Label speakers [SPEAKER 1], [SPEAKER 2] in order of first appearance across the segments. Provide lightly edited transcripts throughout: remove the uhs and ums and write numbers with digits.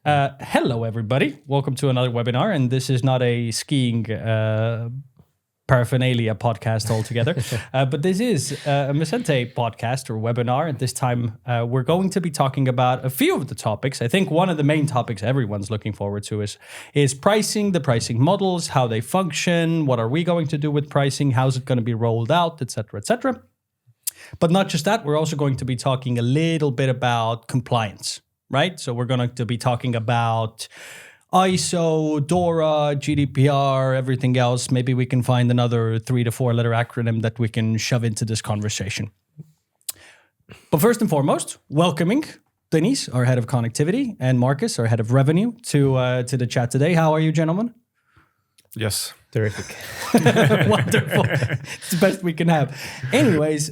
[SPEAKER 1] Hello, everybody. Welcome to another webinar. And this is not a skiing paraphernalia podcast altogether, but this is a Messente podcast or webinar. At this time, we're going to be talking about a few of the topics. I think one of the main topics everyone's looking forward to is pricing, the pricing models, how they function, what are we going to do with pricing, how's it going to be rolled out, etc., etc. But not just that, we're also going to be talking a little bit about compliance, right? So we're going to be talking about ISO, DORA, GDPR, everything else. Maybe we can find another 3 to 4 letter acronym that we can shove into this conversation. But first and foremost, welcoming Tõnis, our head of connectivity, and Marcus, our head of revenue, to the chat today. How are you, gentlemen?
[SPEAKER 2] Yes.
[SPEAKER 3] Terrific.
[SPEAKER 1] Wonderful. It's the best we can have. Anyways,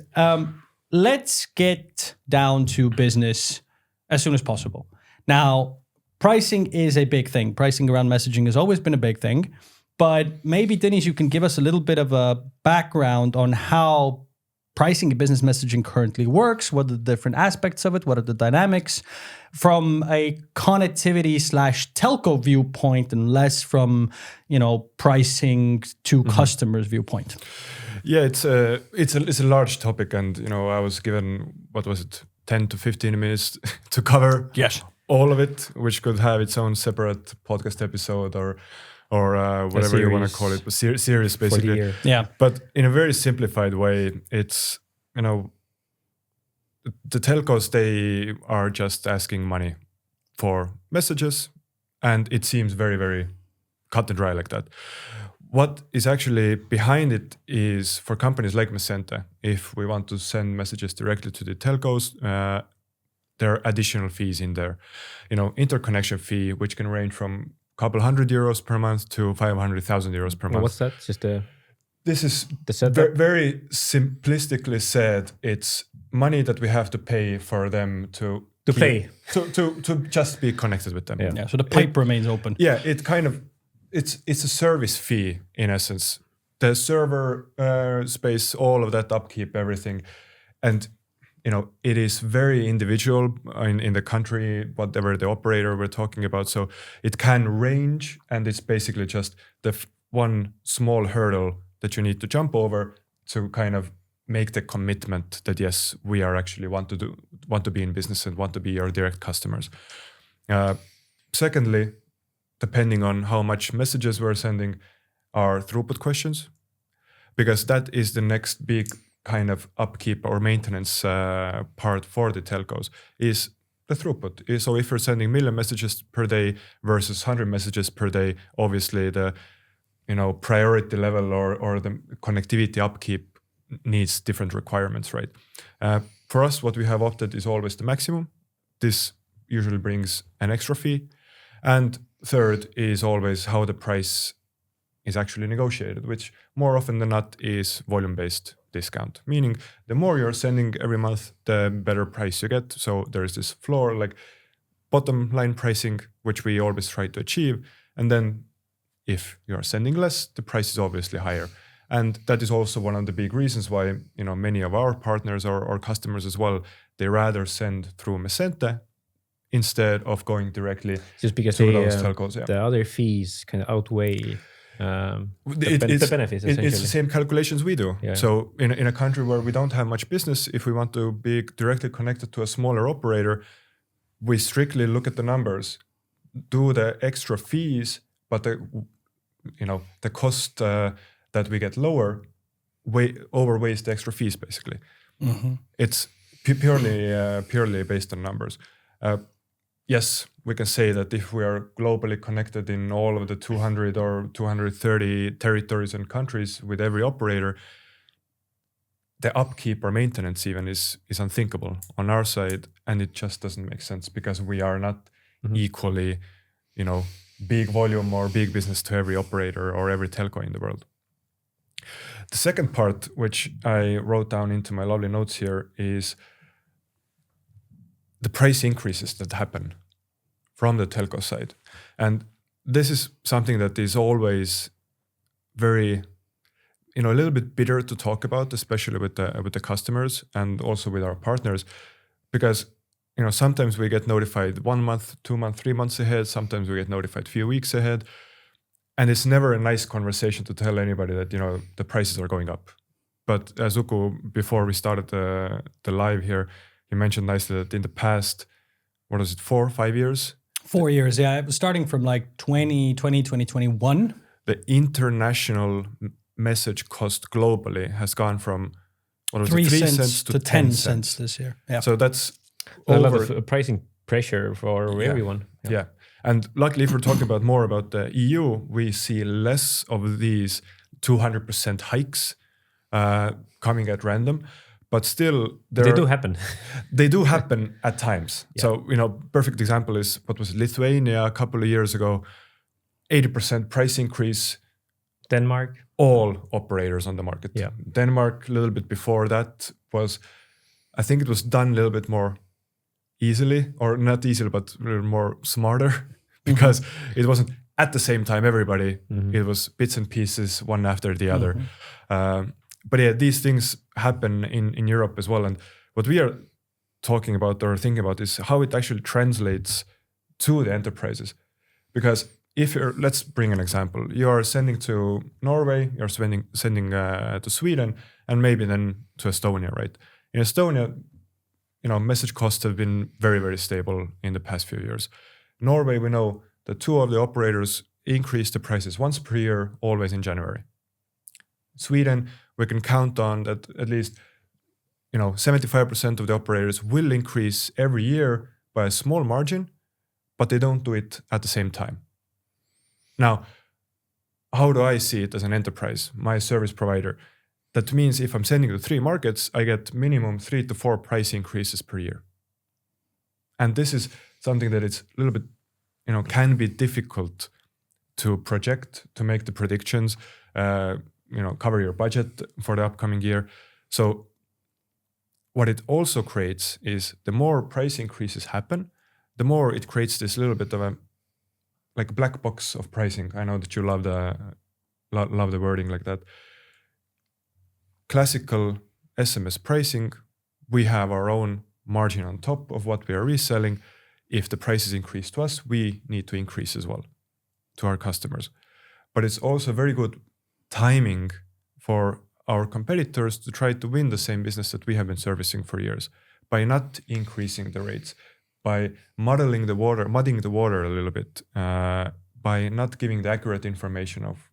[SPEAKER 1] let's get down to business as soon as possible. Now, pricing is a big thing. Pricing around messaging has always been a big thing. But maybe, Tõnis, you can give us a little bit of a background on how pricing and business messaging currently works. What are the different aspects of it? What are the dynamics? From a connectivity / telco viewpoint and less from, pricing to customers viewpoint.
[SPEAKER 2] Yeah, it's a large topic, and I was given, 10 to 15 minutes to cover.
[SPEAKER 1] Yes.
[SPEAKER 2] All of it, which could have its own separate podcast episode or whatever you want to call it, but series basically.
[SPEAKER 3] For the year.
[SPEAKER 1] Yeah.
[SPEAKER 2] But in a very simplified way, it's the telcos, they are just asking money for messages, and it seems very, very cut and dry like that. What is actually behind it is for companies like Messente, if we want to send messages directly to the telcos, there are additional fees in there. Interconnection fee, which can range from a couple €100 per month to 500,000 euros per month.
[SPEAKER 3] What's that?
[SPEAKER 2] This is
[SPEAKER 3] the setup?
[SPEAKER 2] Very simplistically said, it's money that we have to pay for them to just be connected with them.
[SPEAKER 1] Yeah. So the pipe remains open.
[SPEAKER 2] Yeah, it's a service fee in essence. The server space, all of that upkeep, everything, and it is very individual in the country, whatever the operator we're talking about. So it can range, and it's basically just the one small hurdle that you need to jump over to kind of make the commitment that yes, we are actually want to be in business and want to be your direct customers. Secondly, depending on how much messages we're sending, are throughput questions, because that is the next big kind of upkeep or maintenance part for the telcos, is the throughput. So if you're sending 1 million messages per day versus 100 messages per day, obviously the priority level or the connectivity upkeep needs different requirements, right? For us, what we have opted is always the maximum. This usually brings an extra fee. And third is always how the price is actually negotiated, which more often than not is volume-based discount, meaning the more you're sending every month, the better price you get. So there is this floor, like bottom line pricing, which we always try to achieve. And then if you're sending less, the price is obviously higher. And that is also one of the big reasons why, many of our partners or customers as well, they rather send through Messente instead of going directly
[SPEAKER 3] just because
[SPEAKER 2] to those telcos. Yeah.
[SPEAKER 3] The other fees can outweigh the benefits.
[SPEAKER 2] It's the same calculations we do.
[SPEAKER 3] Yeah.
[SPEAKER 2] So in a country where we don't have much business, if we want to be directly connected to a smaller operator, we strictly look at the numbers, do the extra fees, but the cost that we get lower overweighs the extra fees basically. Mm-hmm. It's purely based on numbers. Yes, we can say that if we are globally connected in all of the 200 or 230 territories and countries with every operator, the upkeep or maintenance even is unthinkable on our side, and it just doesn't make sense because we are not equally, big volume or big business to every operator or every telco in the world. The second part, which I wrote down into my lovely notes here, is the price increases that happen from the telco side. And this is something that is always very, a little bit bitter to talk about, especially with the customers and also with our partners, because sometimes we get notified 1 month, 2 months, 3 months ahead. Sometimes we get notified a few weeks ahead. And it's never a nice conversation to tell anybody that, the prices are going up. But as Uku, before we started the live here, you mentioned nicely that in the past, what was it, 4 or 5 years?
[SPEAKER 1] 4 years, yeah. It was starting from like 2020, 2021.
[SPEAKER 2] The international message cost globally has gone from, what was
[SPEAKER 1] 3
[SPEAKER 2] it, 3
[SPEAKER 1] cents
[SPEAKER 2] cents
[SPEAKER 1] to 10 cents this year. Yeah.
[SPEAKER 2] So that's
[SPEAKER 3] a lot of pricing pressure for everyone.
[SPEAKER 2] Yeah. And luckily, if we're talking about more about the EU, we see less of these 200% hikes coming at random. But still,
[SPEAKER 3] they do happen.
[SPEAKER 2] They do happen at times.
[SPEAKER 3] Yeah.
[SPEAKER 2] So, perfect example is, what was it, Lithuania a couple of years ago, 80% price increase.
[SPEAKER 3] Denmark.
[SPEAKER 2] All operators on the market.
[SPEAKER 3] Yeah.
[SPEAKER 2] Denmark, a little bit before that, I think it was done a little bit more easily, or not easily, but a little more smarter, because it wasn't at the same time everybody. It was bits and pieces, one after the other. But yeah, these things happen in Europe as well. And what we are talking about or thinking about is how it actually translates to the enterprises. Because let's bring an example. You are sending to Norway, you're sending to Sweden, and maybe then to Estonia, right? In Estonia, message costs have been very, very stable in the past few years. Norway, we know that 2 of the operators increase the prices once per year, always in January. Sweden, we can count on that at least 75% of the operators will increase every year by a small margin, but they don't do it at the same time. Now, how do I see it as an enterprise, my service provider? That means if I'm sending to 3 markets, I get minimum 3 to 4 price increases per year. And this is something that it's a little bit, can be difficult to project, to make the predictions, cover your budget for the upcoming year. So what it also creates is the more price increases happen, the more it creates this little bit of a black box of pricing. I know that you love the wording like that. Classical SMS pricing, we have our own margin on top of what we are reselling. If the prices increase to us, we need to increase as well to our customers. But it's also very good timing for our competitors to try to win the same business that we have been servicing for years by not increasing the rates, by muddying the water a little bit, by not giving the accurate information of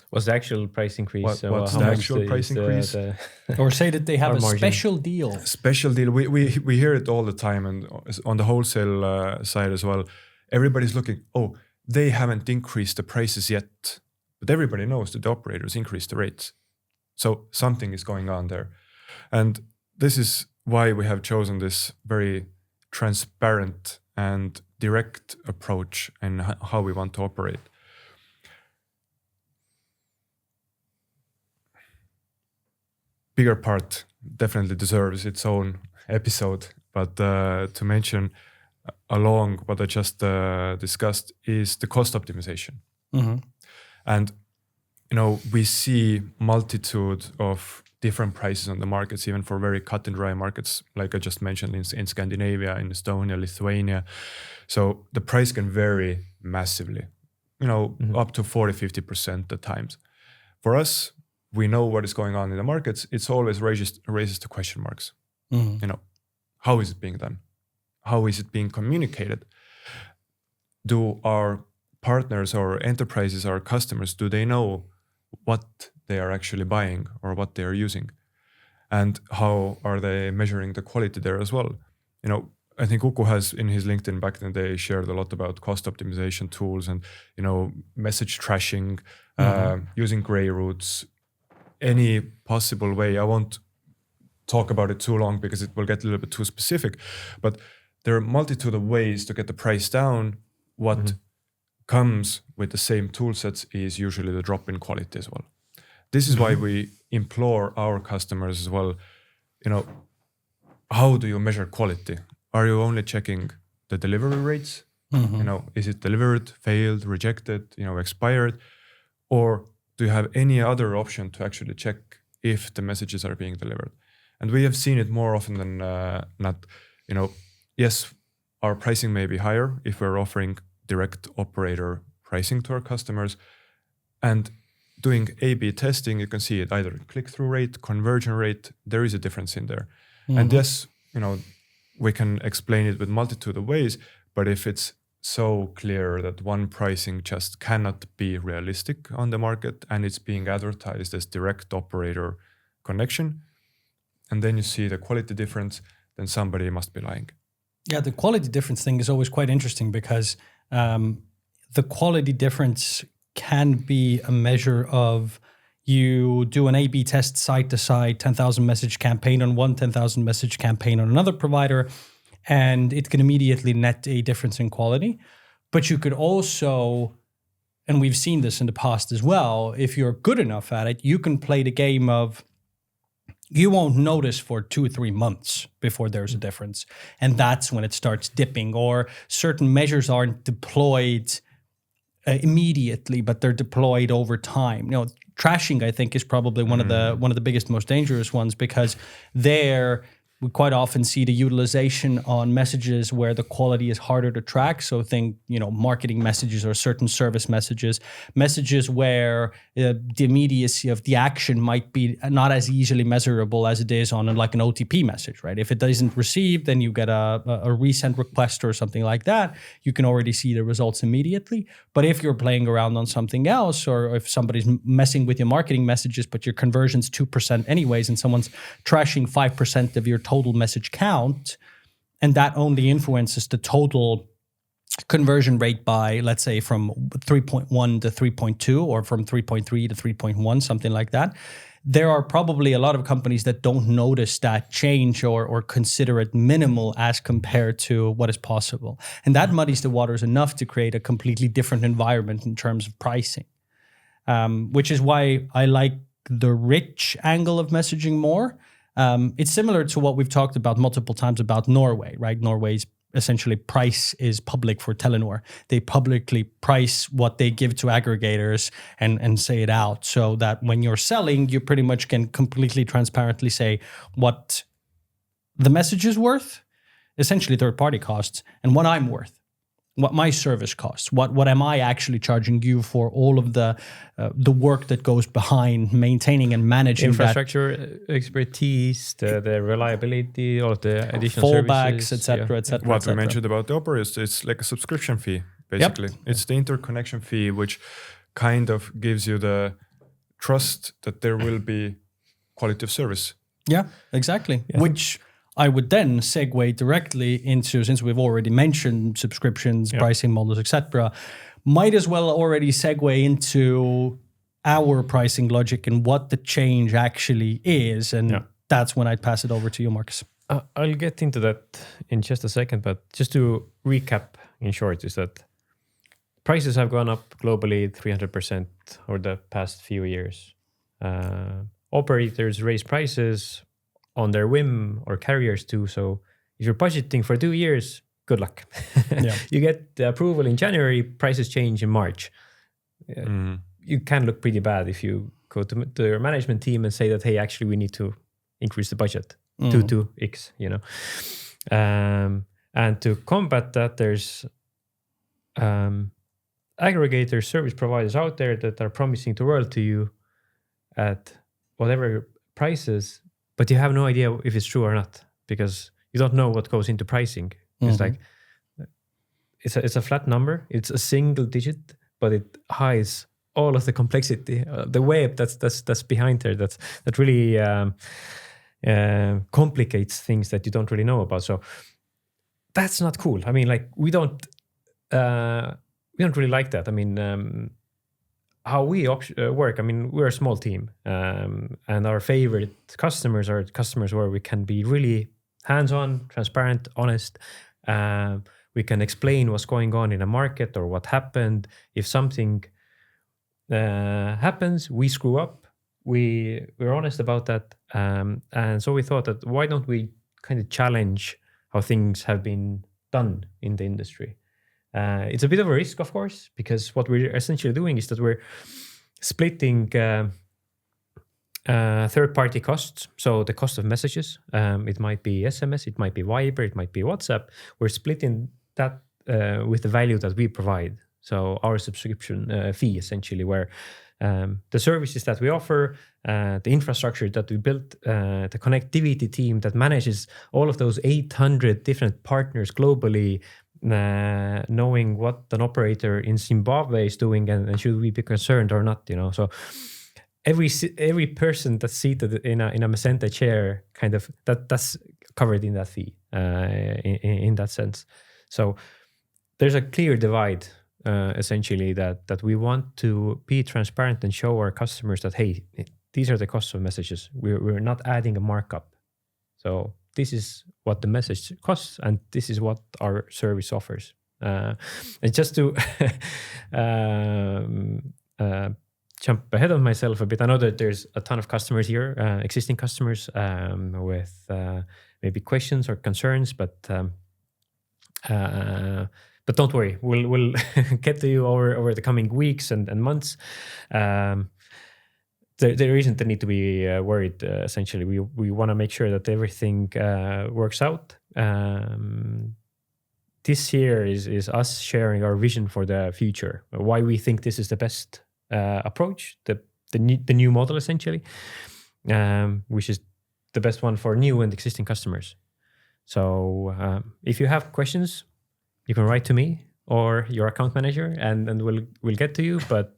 [SPEAKER 3] what's the actual price increase.
[SPEAKER 2] What's the actual price increase?
[SPEAKER 1] Or say that they have a
[SPEAKER 3] margin.
[SPEAKER 1] special deal.
[SPEAKER 2] Special deal. We hear it all the time, and on the wholesale side as well. Everybody's looking, they haven't increased the prices yet. But everybody knows that the operators increase the rates. So something is going on there. And this is why we have chosen this very transparent and direct approach in how we want to operate. Bigger part definitely deserves its own episode, but to mention along what I just discussed is the cost optimization. And we see multitude of different prices on the markets, even for very cut and dry markets, like I just mentioned in Scandinavia, in Estonia, Lithuania. So the price can vary massively, up to 40-50% at times. For us, we know what is going on in the markets. It's always raises the question marks. How is it being done? How is it being communicated? Do our partners or enterprises, our customers, do they know what they are actually buying or what they are using? And how are they measuring the quality there as well? I think Uku has in his LinkedIn back in the day shared a lot about cost optimization tools and, message trashing, using gray routes, any possible way. I won't talk about it too long because it will get a little bit too specific, but there are a multitude of ways to get the price down. What comes with the same tool sets is usually the drop in quality as well. This is why we implore our customers as well, how do you measure quality? Are you only checking the delivery rates? Is it delivered, failed, rejected, expired? Or do you have any other option to actually check if the messages are being delivered? And we have seen it more often than not. yes, our pricing may be higher if we're offering direct operator pricing to our customers. And doing A/B testing, you can see it either click-through rate, conversion rate, there is a difference in there. And yes, we can explain it with multitude of ways, but if it's so clear that one pricing just cannot be realistic on the market and it's being advertised as direct operator connection, and then you see the quality difference, then somebody must be lying.
[SPEAKER 1] Yeah, the quality difference thing is always quite interesting because the quality difference can be a measure of you do an A/B test side to side, 10,000 message campaign on one, 10,000 message campaign on another provider, and it can immediately net a difference in quality. But you could also, and we've seen this in the past as well, if you're good enough at it, you can play the game of you won't notice for 2 or 3 months before there's a difference. And that's when it starts dipping, or certain measures aren't deployed immediately, but they're deployed over time. Trashing, I think, is probably one of the biggest, most dangerous ones, because there we quite often see the utilization on messages where the quality is harder to track. So think, marketing messages or certain service messages where the immediacy of the action might be not as easily measurable as it is on like an OTP message, right? If it isn't received, then you get a resend request or something like that. You can already see the results immediately. But if you're playing around on something else, or if somebody's messing with your marketing messages, but your conversion's 2% anyways, and someone's trashing 5% of your total message count, and that only influences the total conversion rate by, let's say, from 3.1 to 3.2 or from 3.3 to 3.1, something like that. There are probably a lot of companies that don't notice that change or consider it minimal as compared to what is possible. And that muddies the waters enough to create a completely different environment in terms of pricing, which is why I like the rich angle of messaging more. It's similar to what we've talked about multiple times about Norway, right? Norway's essentially price is public for Telenor. They publicly price what they give to aggregators and say it out, so that when you're selling, you pretty much can completely transparently say what the message is worth, essentially third-party costs, and what I'm worth, what my service costs, what am I actually charging you for all of the work that goes behind maintaining and managing
[SPEAKER 3] infrastructure, expertise, the reliability, all of the additional
[SPEAKER 1] fallbacks,
[SPEAKER 3] services,
[SPEAKER 1] etc., etc.
[SPEAKER 2] What we mentioned about the operators, it's like a subscription fee, basically. Yep. It's the interconnection fee, which kind of gives you the trust that there will be quality of service.
[SPEAKER 1] Yeah, exactly. Yeah. Which I would then segue directly into, since we've already mentioned subscriptions, pricing models, etc., might as well already segue into our pricing logic and what the change actually is. And that's when I'd pass it over to you, Marcus.
[SPEAKER 3] I'll get into that in just a second, but just to recap in short is that prices have gone up globally 300% over the past few years. Operators raise prices on their whim, or carriers too. So if you're budgeting for 2 years, good luck. You get the approval in January, prices change in March. You can look pretty bad if you go to your management team and say that, hey, actually, we need to increase the budget to X, and to combat that, there's aggregator service providers out there that are promising to royalty you at whatever prices, but you have no idea if it's true or not, because you don't know what goes into pricing. It's like it's a flat number. It's a single digit, but it hides all of the complexity, the web that's behind there. That really complicates things that you don't really know about. So that's not cool. I mean, like we don't really like that. I mean, how we work, I mean, we're a small team, and our favorite customers are customers where we can be really hands-on, transparent, honest. We can explain what's going on in a market or what happened. If something happens, we screw up, we're honest about that. And so we thought that why don't we kind of challenge how things have been done in the industry? It's a bit of a risk, of course, because what we're essentially doing is that we're splitting Third-party costs, so the cost of messages. It might be SMS, it might be Viber, it might be WhatsApp. We're splitting that with the value that we provide. So our subscription fee, essentially, where the services that we offer, the infrastructure that we built, the connectivity team that manages all of those 800 different partners globally, knowing what an operator in Zimbabwe is doing and should we be concerned or not, So every person that's seated in a Messente chair, kind of that's covered in that fee, in that sense. So there's a clear divide, essentially, that we want to be transparent and show our customers that, hey, these are the costs of messages. We're not adding a markup. So this is what the message costs, and this is what our service offers. And just to jump ahead of myself a bit, I know that there's a ton of customers here, existing customers, with maybe questions or concerns, but don't worry, we'll get to you over the coming weeks and months. There isn't the need to be worried. Essentially, we want to make sure that everything works out. This year is us sharing our vision for the future, why we think this is the best approach, the new model, essentially, which is the best one for new and existing customers. So if you have questions, you can write to me or your account manager, and we'll get to you. But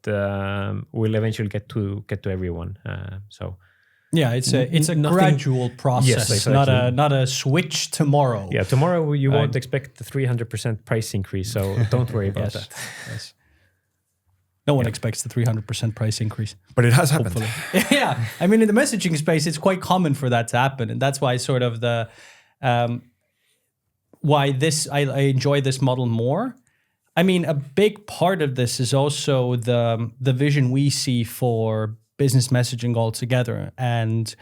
[SPEAKER 3] we'll eventually get to everyone. So
[SPEAKER 1] yeah, it's a gradual process,
[SPEAKER 3] yes, exactly.
[SPEAKER 1] not a switch tomorrow.
[SPEAKER 3] Yeah, tomorrow you won't expect the 300% price increase. So don't worry about that.
[SPEAKER 1] Yes. No one expects the 300% price increase.
[SPEAKER 2] But it has happened.
[SPEAKER 1] Yeah. I mean, in the messaging space, it's quite common for that to happen. And that's why sort of I enjoy this model more. I mean, a big part of this is also the vision we see for business messaging altogether, and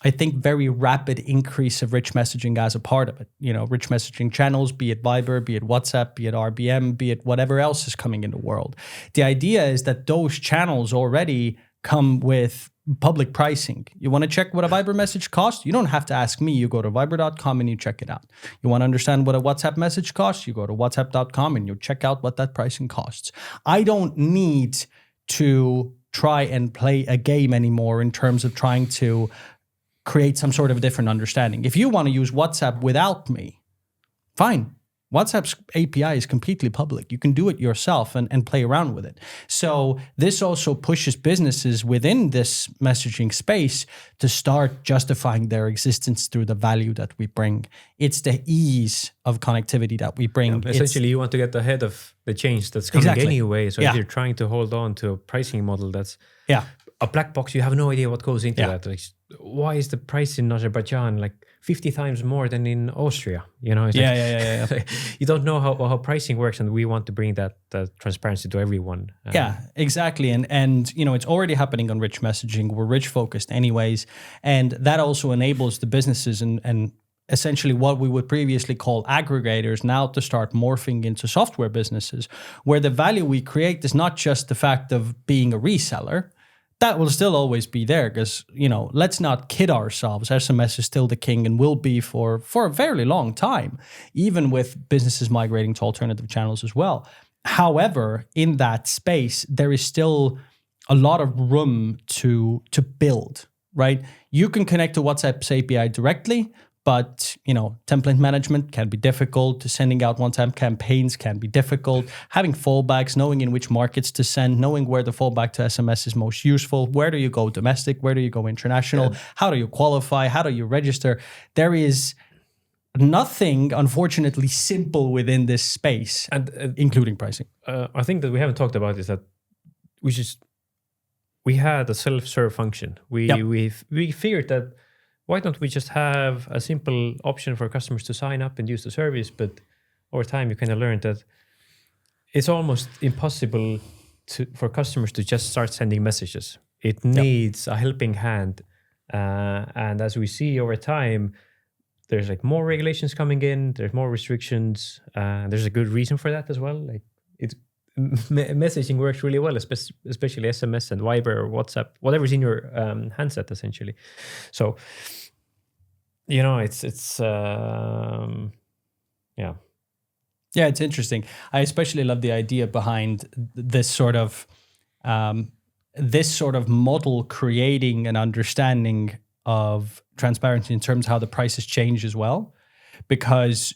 [SPEAKER 1] I think very rapid increase of rich messaging as a part of it. Rich messaging channels, be it Viber, be it WhatsApp, be it RBM, be it whatever else is coming in the world. The idea is that those channels already come with public pricing. You want to check what a Viber message costs? You don't have to ask me. You go to viber.com and you check it out. You want to understand what a WhatsApp message costs? You go to whatsapp.com and you check out what that pricing costs. I don't need to try and play a game anymore in terms of trying to create some sort of different understanding. If you want to use WhatsApp without me, fine. WhatsApp's API is completely public. You can do it yourself and play around with it. So this also pushes businesses within this messaging space to start justifying their existence through the value that we bring. It's the ease of connectivity that we bring.
[SPEAKER 3] Yeah, essentially, you want to get ahead of the change that's coming anyway. So if you're trying to hold on to a pricing model that's a black box, you have no idea what goes into that. Like, why is the price in Azerbaijan like 50 times more than in Austria? It's you don't know how pricing works, and we want to bring that transparency to everyone.
[SPEAKER 1] Yeah, exactly. And it's already happening on rich messaging. We're rich focused anyways, and that also enables the businesses and essentially what we would previously call aggregators now to start morphing into software businesses, where the value we create is not just the fact of being a reseller. That will still always be there because, let's not kid ourselves. SMS is still the king and will be for a fairly long time, even with businesses migrating to alternative channels as well. However, in that space, there is still a lot of room to build, right? You can connect to WhatsApp's API directly, but, template management can be difficult. Sending out one-time campaigns can be difficult. Having fallbacks, knowing in which markets to send, knowing where the fallback to SMS is most useful. Where do you go domestic? Where do you go international? Yeah. How do you qualify? How do you register? There is nothing, unfortunately, simple within this space, and including pricing.
[SPEAKER 3] I think that we haven't talked about is that we had a self-serve function. We figured that, why don't we just have a simple option for customers to sign up and use the service? But over time, you kind of learned that it's almost impossible for customers to just start sending messages. It needs a helping hand. And as we see over time, there's like more regulations coming in, there's more restrictions. There's a good reason for that as well. Like messaging works really well, especially SMS and Viber or WhatsApp, whatever's in your handset essentially. So, it's yeah.
[SPEAKER 1] Yeah, it's interesting. I especially love the idea behind this sort of model creating an understanding of transparency in terms of how the prices change as well, because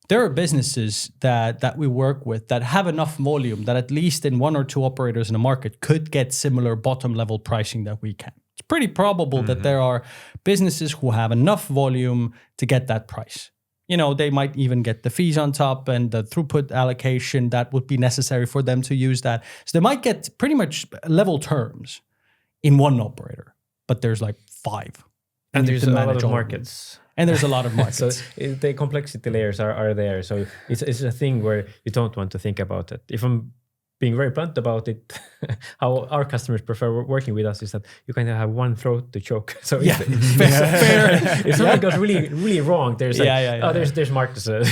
[SPEAKER 1] there are businesses that we work with that have enough volume that at least in one or two operators in the market could get similar bottom level pricing that we can. It's pretty probable that there are businesses who have enough volume to get that price. They might even get the fees on top and the throughput allocation that would be necessary for them to use that. So they might get pretty much level terms in one operator, but there's like 5.
[SPEAKER 3] And there's a lot of markets.
[SPEAKER 1] And there's a lot of markets.
[SPEAKER 3] So the complexity layers are there. So it's a thing where you don't want to think about it. If I'm being very blunt about it, how our customers prefer working with us is that you kind of have one throat to choke. So
[SPEAKER 1] fair.
[SPEAKER 3] If something goes really, really wrong, there's there's Marcus, or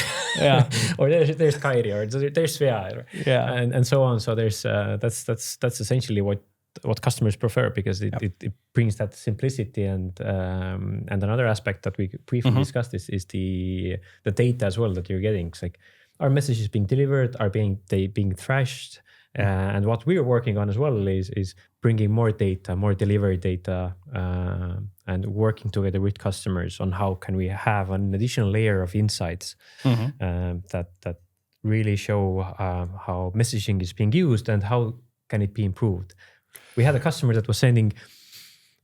[SPEAKER 3] there's Kairi, or there's Svea, and so on. So there's that's essentially what customers prefer, because it brings that simplicity, and another aspect that we briefly discussed is the data as well that you're getting. It's like, are messages being delivered? Are they being thrashed? And what we are working on as well is bringing more data, more delivery data, and working together with customers on how can we have an additional layer of insights that really show how messaging is being used and how can it be improved. We had a customer that was sending,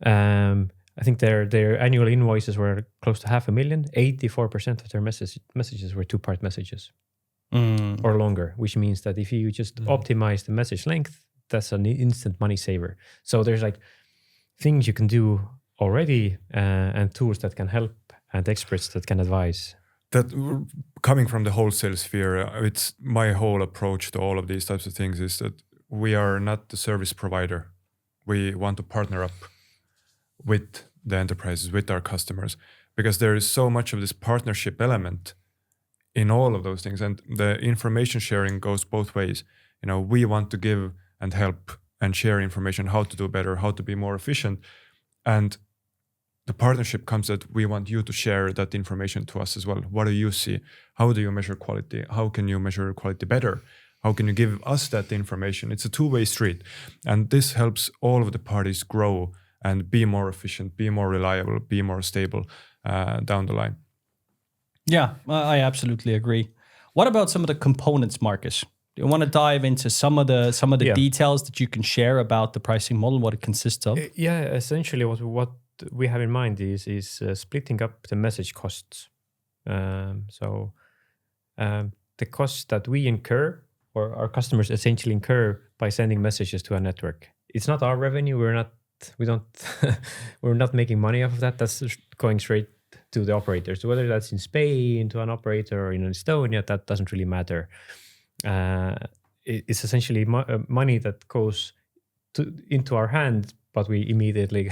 [SPEAKER 3] I think their annual invoices were close to 500,000. 84% of their messages were 2-part messages. Or longer, which means that if you just optimize the message length, that's an instant money saver. So there's like things you can do already, and tools that can help, and experts that can advise.
[SPEAKER 2] That coming from the wholesale sphere, it's my whole approach to all of these types of things is that we are not the service provider. We want to partner up with the enterprises, with our customers, because there is so much of this partnership element in all of those things, and the information sharing goes both ways. We want to give and help and share information, how to do better, how to be more efficient, and the partnership comes that we want you to share that information to us as well. What do you see? How do you measure quality? How can you measure quality better? How can you give us that information? It's a two-way street, and this helps all of the parties grow and be more efficient, be more reliable, be more stable down the line.
[SPEAKER 1] Yeah, I absolutely agree. What about some of the components, Marcus? Do you want to dive into some of the details that you can share about the pricing model, what it consists of?
[SPEAKER 3] Yeah, essentially what we have in mind is splitting up the message costs. So the costs that we incur, or our customers essentially incur by sending messages to a network. It's not our revenue. We're not making money off of that. That's going straight to the operators. Whether that's in Spain to an operator or in Estonia, that doesn't really matter. It's essentially money that goes into our hand, but we immediately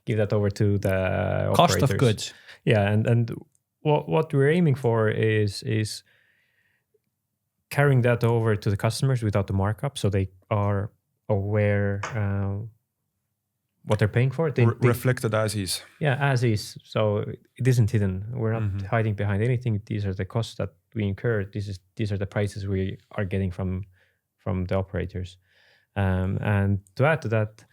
[SPEAKER 3] give that over to the
[SPEAKER 1] cost
[SPEAKER 3] operators.
[SPEAKER 1] Of goods.
[SPEAKER 3] Yeah, and what we're aiming for is carrying that over to the customers without the markup, so they are aware what they're paying for.
[SPEAKER 2] Reflected as is.
[SPEAKER 3] Yeah, as is. So it isn't hidden. We're not hiding behind anything. These are the costs that we incur. These are the prices we are getting from the operators. And to add to that,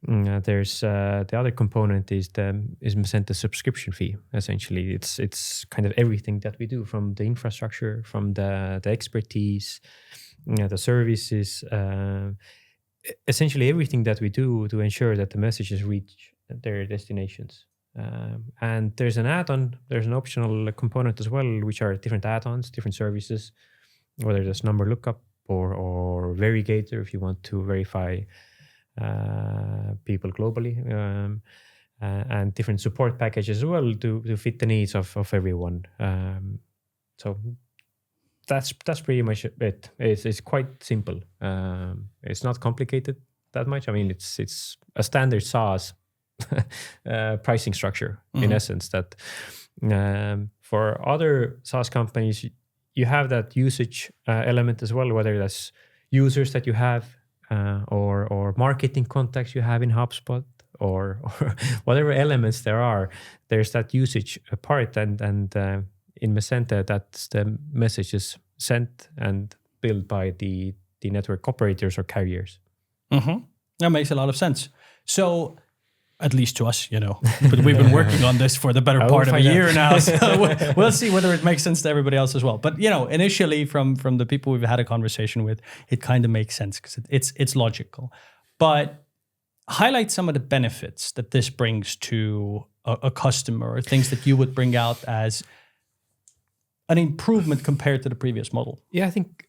[SPEAKER 3] there's the other component is Messente subscription fee. Essentially, it's kind of everything that we do, from the infrastructure, from the expertise, the services. Essentially everything that we do to ensure that the messages reach their destinations. And there's an add-on, there's an optional component as well, which are different add-ons, different services, whether that's number lookup or Verigator if you want to verify people globally, and different support packages as well to fit the needs of everyone. So that's pretty much it. It's quite simple. It's not complicated that much. I mean, it's a standard SaaS pricing structure in essence. That for other SaaS companies, you have that usage element as well, whether that's users that you have or marketing contacts you have in HubSpot or whatever elements there are. There's that usage part, and in Messente, that's the messages sent and billed by the network operators or carriers.
[SPEAKER 1] Mm-hmm. That makes a lot of sense. So, at least to us, but we've been working on this for the better part of a year now. So we'll see whether it makes sense to everybody else as well. But, initially from the people we've had a conversation with, it kind of makes sense because it's logical. But highlight some of the benefits that this brings to a customer, or things that you would bring out as an improvement compared to the previous model.
[SPEAKER 3] Yeah, I think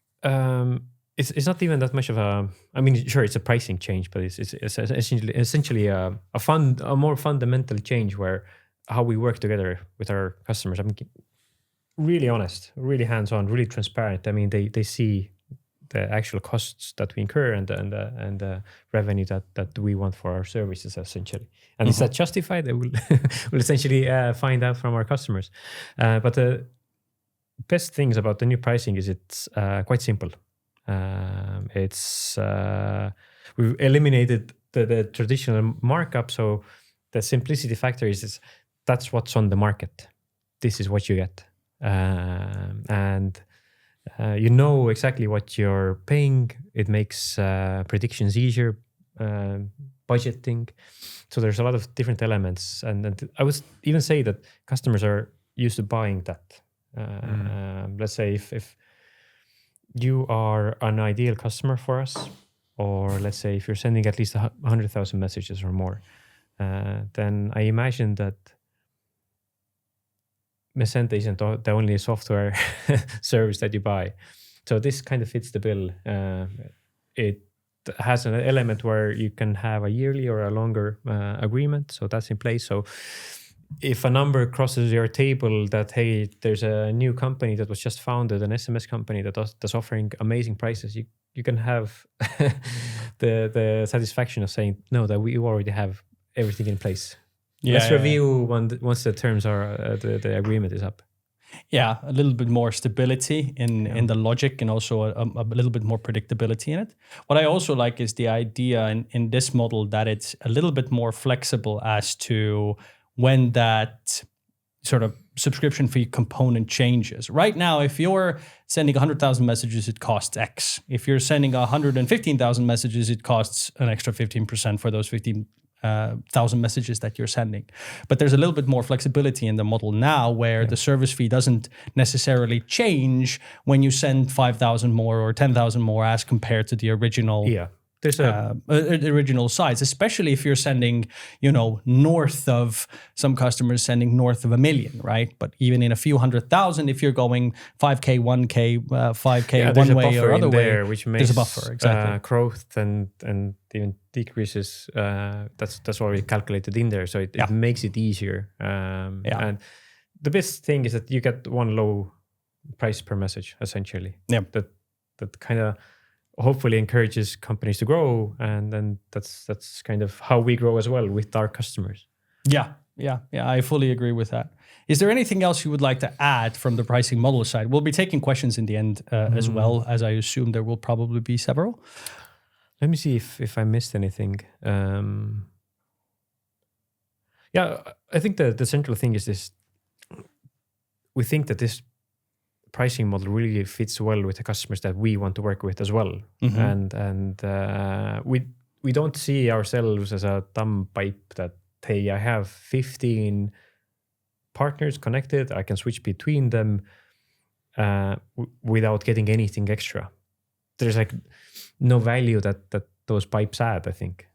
[SPEAKER 3] it's not even that much of a. I mean, sure, it's a pricing change, but it's essentially a more fundamental change where how we work together with our customers. I mean, really honest, really hands-on, really transparent. I mean, they see the actual costs that we incur and the revenue that we want for our services, essentially. And is that justified? They will essentially find out from our customers. But the best things about the new pricing is it's quite simple. We've eliminated the traditional markup, so the simplicity factor is that's what's on the market. This is what you get, and you know exactly what you're paying. It makes predictions easier, budgeting. So there's a lot of different elements, and I would even say that customers are used to buying that. Let's say if you are an ideal customer for us, or let's say if you're sending at least 100,000 messages or more, then I imagine that Messente isn't the only software service that you buy. So this kind of fits the bill. It has an element where you can have a yearly or a longer agreement. So that's in place. So if a number crosses your table that, hey, there's a new company that was just founded, an SMS company that's offering amazing prices, you can have the satisfaction of saying, no, that we already have everything in place. Let's review once the terms are, the agreement is up.
[SPEAKER 1] Yeah, a little bit more stability in the logic, and also a little bit more predictability in it. What I also like is the idea in this model that it's a little bit more flexible as to when that sort of subscription fee component changes. Right now, if you're sending 100,000 messages, it costs X. If you're sending 115,000 messages, it costs an extra 15% for those 15,000 messages that you're sending. But there's a little bit more flexibility in the model now, where the service fee doesn't necessarily change when you send 5,000 more or 10,000 more as compared to the original.
[SPEAKER 3] Yeah. There's
[SPEAKER 1] original size, especially if you're sending, north of, some customers sending north of 1 million, right? But even in a few 100,000, if you're going 5K, 1K, 5K one way or other way,
[SPEAKER 3] which makes
[SPEAKER 1] there's a buffer, exactly.
[SPEAKER 3] Growth and even decreases. That's already calculated in there, so it makes it easier. And the best thing is that you get one low price per message, essentially.
[SPEAKER 1] Yeah.
[SPEAKER 3] That kind of hopefully encourages companies to grow, and then that's kind of how we grow as well with our customers.
[SPEAKER 1] Yeah, I fully agree with that. Is there anything else you would like to add from the pricing model side? We'll be taking questions in the end as well, as I assume there will probably be several.
[SPEAKER 3] Let me see if I missed anything. I think the central thing is this. We think that this pricing model really fits well with the customers that we want to work with as well. And we don't see ourselves as a dumb pipe that, hey, I have 15 partners connected, I can switch between them without getting anything extra. There's like no value that those pipes add, I think.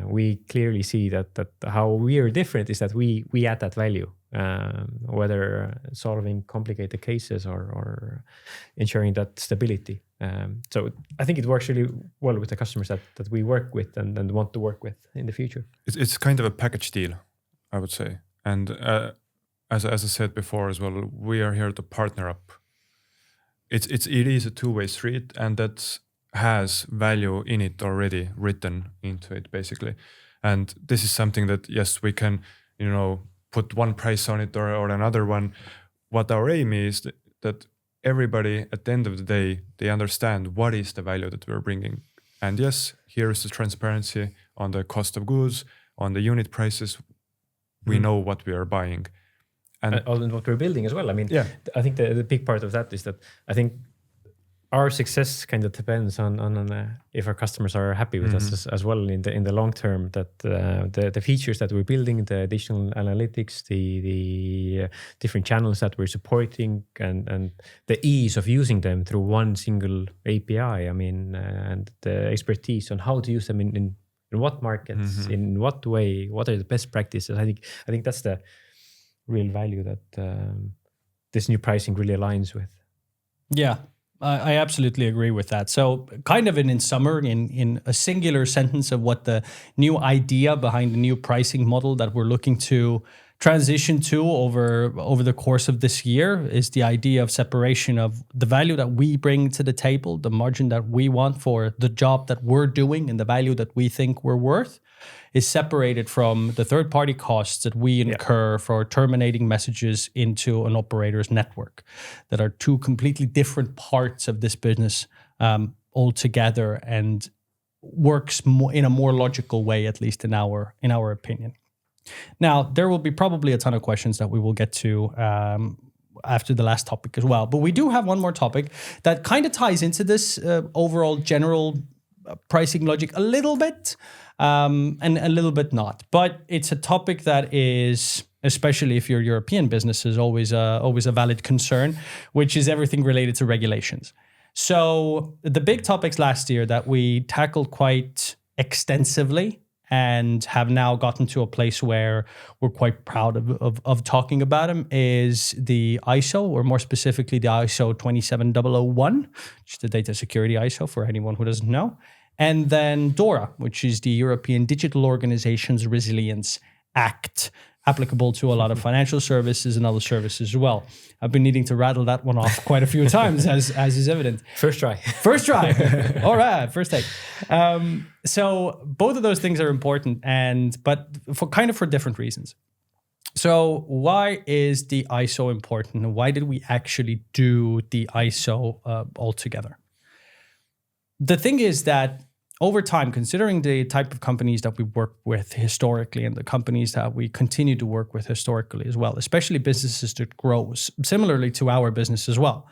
[SPEAKER 3] We clearly see that how we are different is that we add that value. Whether solving complicated cases or ensuring that stability. So I think it works really well with the customers that we work with and want to work with in the future.
[SPEAKER 2] It's kind of a package deal, I would say. And as I said before as well, we are here to partner up. It is a two-way street, and that has value in it already written into it, basically. And this is something that, yes, we can, put one price on it or another one. What our aim is that everybody at the end of the day, they understand what is the value that we're bringing. And yes, here is the transparency on the cost of goods, on the unit prices. We know what we are buying. And
[SPEAKER 3] what we're building as well. I mean,
[SPEAKER 2] yeah.
[SPEAKER 3] I think the big part of that is that I think our success kind of depends on if our customers are happy with us as well in the long term. That the features that we're building, the additional analytics, the different channels that we're supporting, and the ease of using them through one single API. I mean, and the expertise on how to use them in what markets, in what way, what are the best practices. I think that's the real value that this new pricing really aligns with.
[SPEAKER 1] Yeah. I absolutely agree with that. So kind of in summary, in a singular sentence of what the new idea behind the new pricing model that we're looking to transition to over the course of this year is the idea of separation of the value that we bring to the table, the margin that we want for the job that we're doing and the value that we think we're worth, is separated from the third-party costs that we incur for terminating messages into an operator's network, that are two completely different parts of this business altogether, and works in a more logical way, at least in our opinion. Now, there will be probably a ton of questions that we will get to after the last topic as well, but we do have one more topic that kind of ties into this overall general pricing logic a little bit, and a little bit not. But it's a topic that is, especially if you're European businesses, always a valid concern, which is everything related to regulations. So the big topics last year that we tackled quite extensively and have now gotten to a place where we're quite proud of talking about them is the ISO, or more specifically the ISO 27001, which is the data security ISO for anyone who doesn't know. And then DORA, which is the European Digital Organizations Resilience Act, applicable to a lot of financial services and other services as well. I've been needing to rattle that one off quite a few times, as is evident.
[SPEAKER 3] First try.
[SPEAKER 1] All right, first take. So both of those things are important, but for different reasons. So why is the ISO important, and why did we actually do the ISO altogether? The thing is that over time, considering the type of companies that we work with historically and the companies that we continue to work with historically as well, especially businesses that grow similarly to our business as well.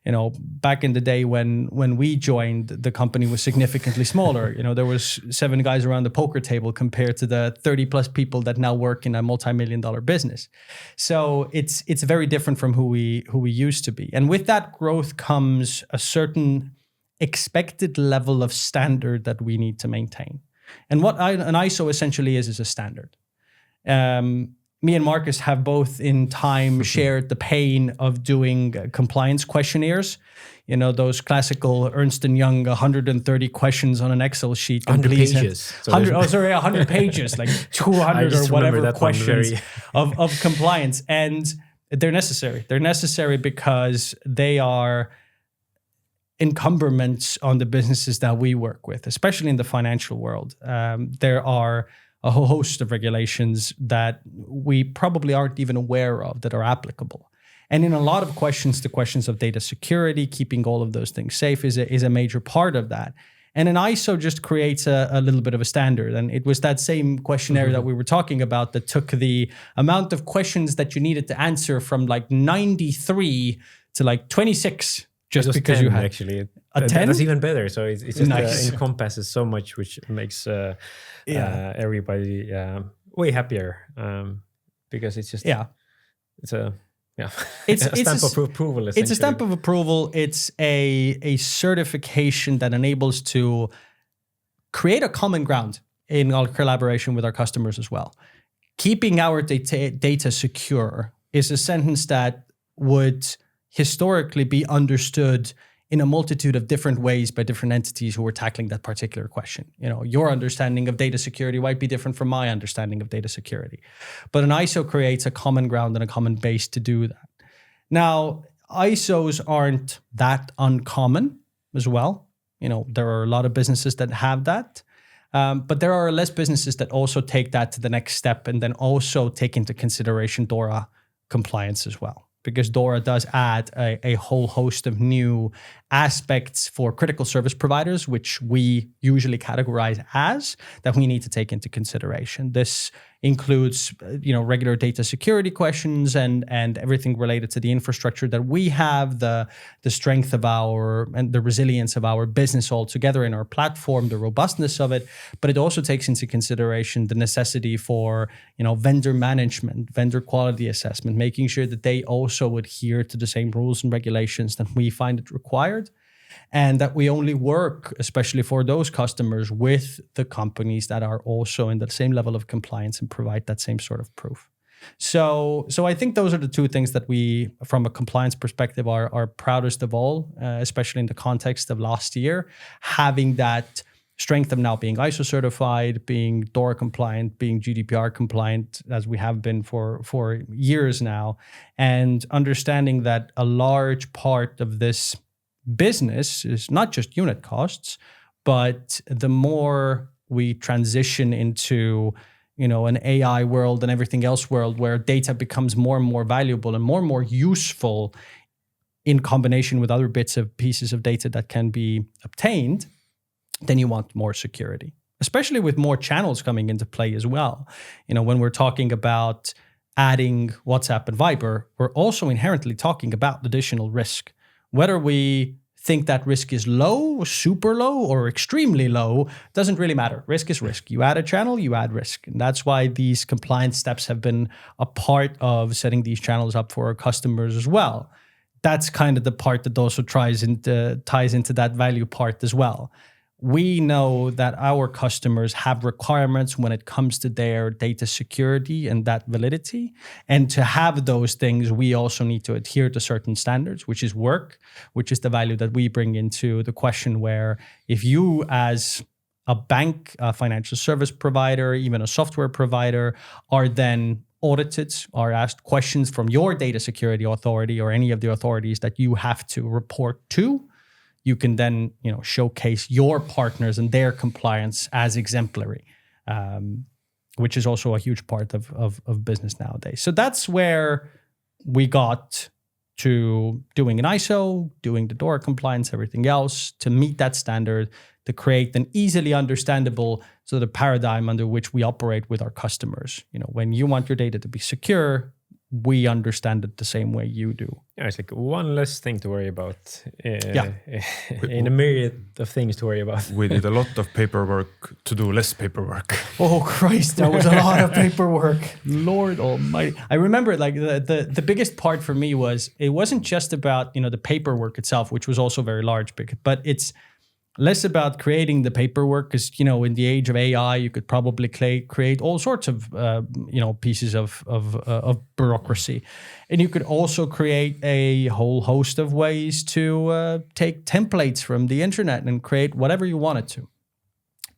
[SPEAKER 1] You know, back in the day when we joined, the company was significantly smaller. You know, there was 7 guys around the poker table compared to the 30 plus people that now work in a multi-million-dollar business. So it's very different from who we used to be. And with that growth comes a certain expected level of standard that we need to maintain. And what an ISO essentially is a standard. Me and Marcus have both in time shared the pain of doing compliance questionnaires. You know, those classical Ernst & Young 130 questions on an Excel sheet.
[SPEAKER 3] 100 pages.
[SPEAKER 1] 100 pages, like 200 or whatever questions of compliance. And they're necessary. They're necessary because they are encumbrance on the businesses that we work with, especially in the financial world. There are a whole host of regulations that we probably aren't even aware of that are applicable. And in a lot of questions, the questions of data security, keeping all of those things safe is a major part of that. And an ISO just creates a little bit of a standard. And it was that same questionnaire that we were talking about that took the amount of questions that you needed to answer from like 93 to like 26. Just because 10, you had
[SPEAKER 3] actually
[SPEAKER 1] a 10?
[SPEAKER 3] That's even better. So it's just
[SPEAKER 1] nice.
[SPEAKER 3] Encompasses so much, which makes everybody way happier, because it's just it's a stamp of approval.
[SPEAKER 1] It's a stamp of approval. It's a certification that enables to create a common ground in our collaboration with our customers as well. Keeping our data secure is a sentence that would historically be understood in a multitude of different ways by different entities who are tackling that particular question. You know, your understanding of data security might be different from my understanding of data security. But an ISO creates a common ground and a common base to do that. Now, ISOs aren't that uncommon as well. You know, there are a lot of businesses that have that. But there are less businesses that also take that to the next step and then also take into consideration DORA compliance as well. because DORA does add a whole host of new aspects for critical service providers, which we usually categorize as that we need to take into consideration. This includes, regular data security questions and everything related to the infrastructure that we have, the strength of and the resilience of our business altogether in our platform, the robustness of it. But it also takes into consideration the necessity for, vendor management, vendor quality assessment, making sure that they also adhere to the same rules and regulations that we find it required. And that we only work, especially for those customers, with the companies that are also in the same level of compliance and provide that same sort of proof. So I think those are the two things that we, from a compliance perspective, are proudest of all, especially in the context of last year, having that strength of now being ISO certified, being DORA compliant, being GDPR compliant, as we have been for years now, and understanding that a large part of this business is not just unit costs, but the more we transition into, an AI world and everything else world where data becomes more and more valuable and more useful in combination with other pieces of data that can be obtained, then you want more security, especially with more channels coming into play as well. When we're talking about adding WhatsApp and Viber, we're also inherently talking about additional risk. Whether we think that risk is low, super low, or extremely low, doesn't really matter. Risk is risk. You add a channel, you add risk. And that's why these compliance steps have been a part of setting these channels up for our customers as well. That's kind of the part that also ties into that value part as well. We know that our customers have requirements when it comes to their data security and that validity. And to have those things, we also need to adhere to certain standards, which is work, which is the value that we bring into the question where if you as a bank, a financial service provider, even a software provider are then audited, are asked questions from your data security authority or any of the authorities that you have to report to, you can then, showcase your partners and their compliance as exemplary, which is also a huge part of business nowadays. So that's where we got to doing an ISO, doing the DORA compliance, everything else to meet that standard, to create an easily understandable sort of paradigm under which we operate with our customers. When you want your data to be secure, we understand it the same way you do.
[SPEAKER 3] Yeah, it's like one less thing to worry about in a myriad of things to worry about.
[SPEAKER 2] We did a lot of paperwork to do less paperwork.
[SPEAKER 1] Oh Christ, that was a lot of paperwork. Lord Almighty. I remember like the biggest part for me was it wasn't just about, the paperwork itself, which was also very large, but it's less about creating the paperwork because, in the age of AI, you could probably create all sorts of, pieces of bureaucracy. And you could also create a whole host of ways to take templates from the internet and create whatever you wanted to.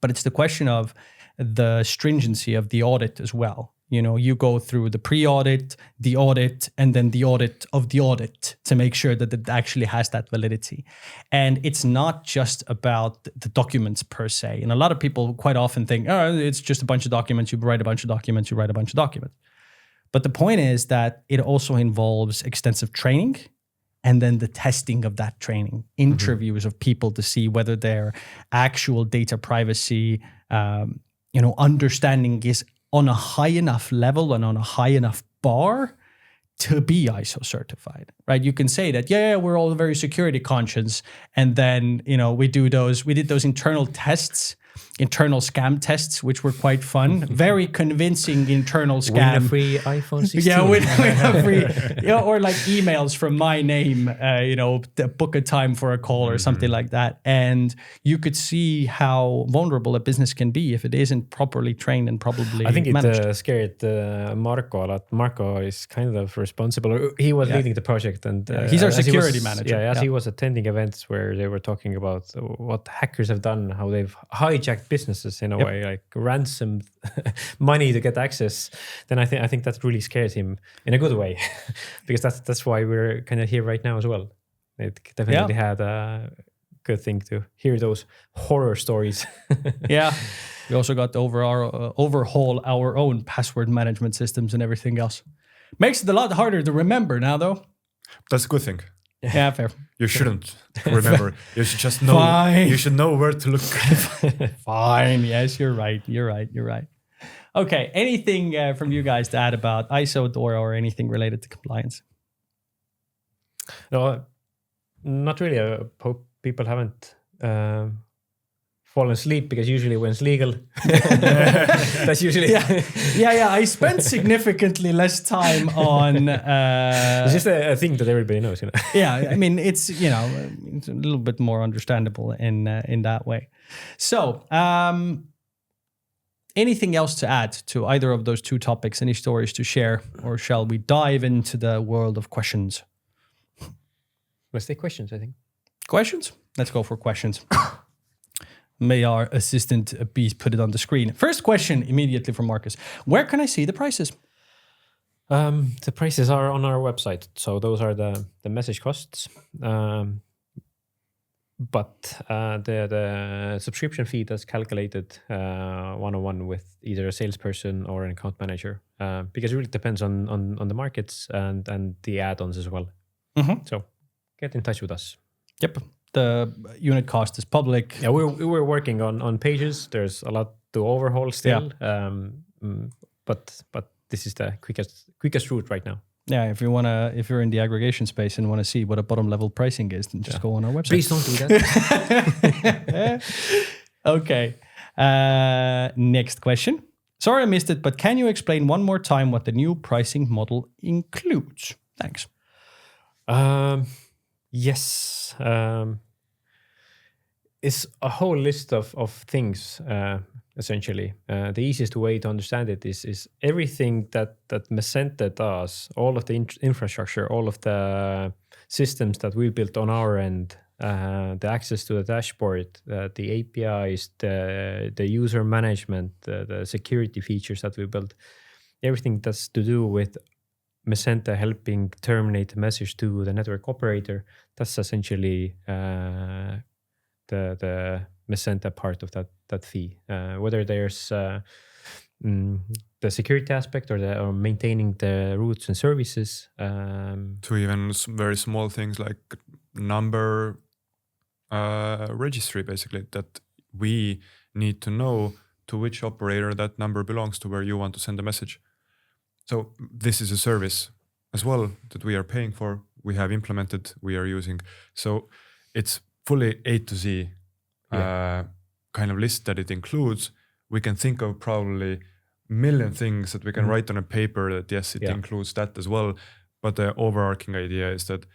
[SPEAKER 1] But it's the question of the stringency of the audit as well. You go through the pre-audit, the audit, and then the audit of the audit to make sure that it actually has that validity. And it's not just about the documents per se. And a lot of people quite often think, it's just a bunch of documents. You write a bunch of documents, you write a bunch of documents. But the point is that it also involves extensive training and then the testing of that training, interviews of people to see whether their actual data privacy, understanding is on a high enough level and on a high enough bar to be ISO certified, right? You can say that, we're all very security conscious. And then, we did those internal scam tests, which were quite fun. Very convincing internal scam.
[SPEAKER 3] Win a free iPhone 16.
[SPEAKER 1] Yeah, win a free, or like emails from my name, book a time for a call or something like that. And you could see how vulnerable a business can be if it isn't properly trained and probably
[SPEAKER 3] I think
[SPEAKER 1] managed.
[SPEAKER 3] It scared Marco a lot. Marco is kind of responsible. He was leading the project. And
[SPEAKER 1] he's our security manager.
[SPEAKER 3] Yeah, he was attending events where they were talking about what hackers have done, how they've hijacked businesses in a way, like ransomed money to get access. Then I think that really scares him in a good way, because that's why we're kind of here right now as well. It definitely had a good thing to hear those horror stories.
[SPEAKER 1] Yeah, we also got to overhaul our own password management systems and everything else. Makes it a lot harder to remember now, though.
[SPEAKER 2] That's a good thing.
[SPEAKER 1] Yeah, fair.
[SPEAKER 2] You shouldn't remember. You should just know.
[SPEAKER 1] Fine.
[SPEAKER 2] You should know where to look.
[SPEAKER 1] Fine. Yes, you're right. You're right. Okay. Anything from you guys to add about ISO, DORA, or anything related to compliance?
[SPEAKER 3] No, not really. I hope people haven't fallen asleep, because usually when it's legal, that's usually
[SPEAKER 1] Yeah. I spent significantly less time on.
[SPEAKER 3] It's just a thing that everybody knows, you know.
[SPEAKER 1] Yeah, I mean it's it's a little bit more understandable in that way. So, anything else to add to either of those two topics? Any stories to share, or shall we dive into the world of questions?
[SPEAKER 3] Let's take questions, I think.
[SPEAKER 1] Questions? Let's go for questions. May our assistant please put it on the screen. First question immediately from Marcus. Where can I see the prices?
[SPEAKER 3] The prices are on our website. So those are the message costs. But the subscription fee that's calculated one-on-one with either a salesperson or an account manager, because it really depends on the markets and the add-ons as well.
[SPEAKER 1] Mm-hmm.
[SPEAKER 3] So get in touch with us.
[SPEAKER 1] Yep. The unit cost is public.
[SPEAKER 3] Yeah, we're working on pages. There's a lot to overhaul still. Yeah. But this is the quickest route right now.
[SPEAKER 1] Yeah, if you're in the aggregation space and want to see what a bottom level pricing is, then just go on our website.
[SPEAKER 3] Please don't do that.
[SPEAKER 1] Okay. Next question. Sorry I missed it, but can you explain one more time what the new pricing model includes? Thanks.
[SPEAKER 3] Yes. It's a whole list of things, essentially. The easiest way to understand it is everything that Messente does, all of the infrastructure, all of the systems that we built on our end, the access to the dashboard, the APIs, the user management, the security features that we built, everything that's to do with Messente helping terminate the message to the network operator. That's essentially the Messente part of that fee. Whether there's the security aspect or maintaining the routes and services,
[SPEAKER 2] to even very small things like number registry, basically, that we need to know to which operator that number belongs to, where you want to send a message. So this is a service as well that we are paying for, we have implemented, we are using. So it's fully A to Z kind of list that it includes. We can think of probably a million things that we can write on a paper that, yes, it includes that as well. But the overarching idea is that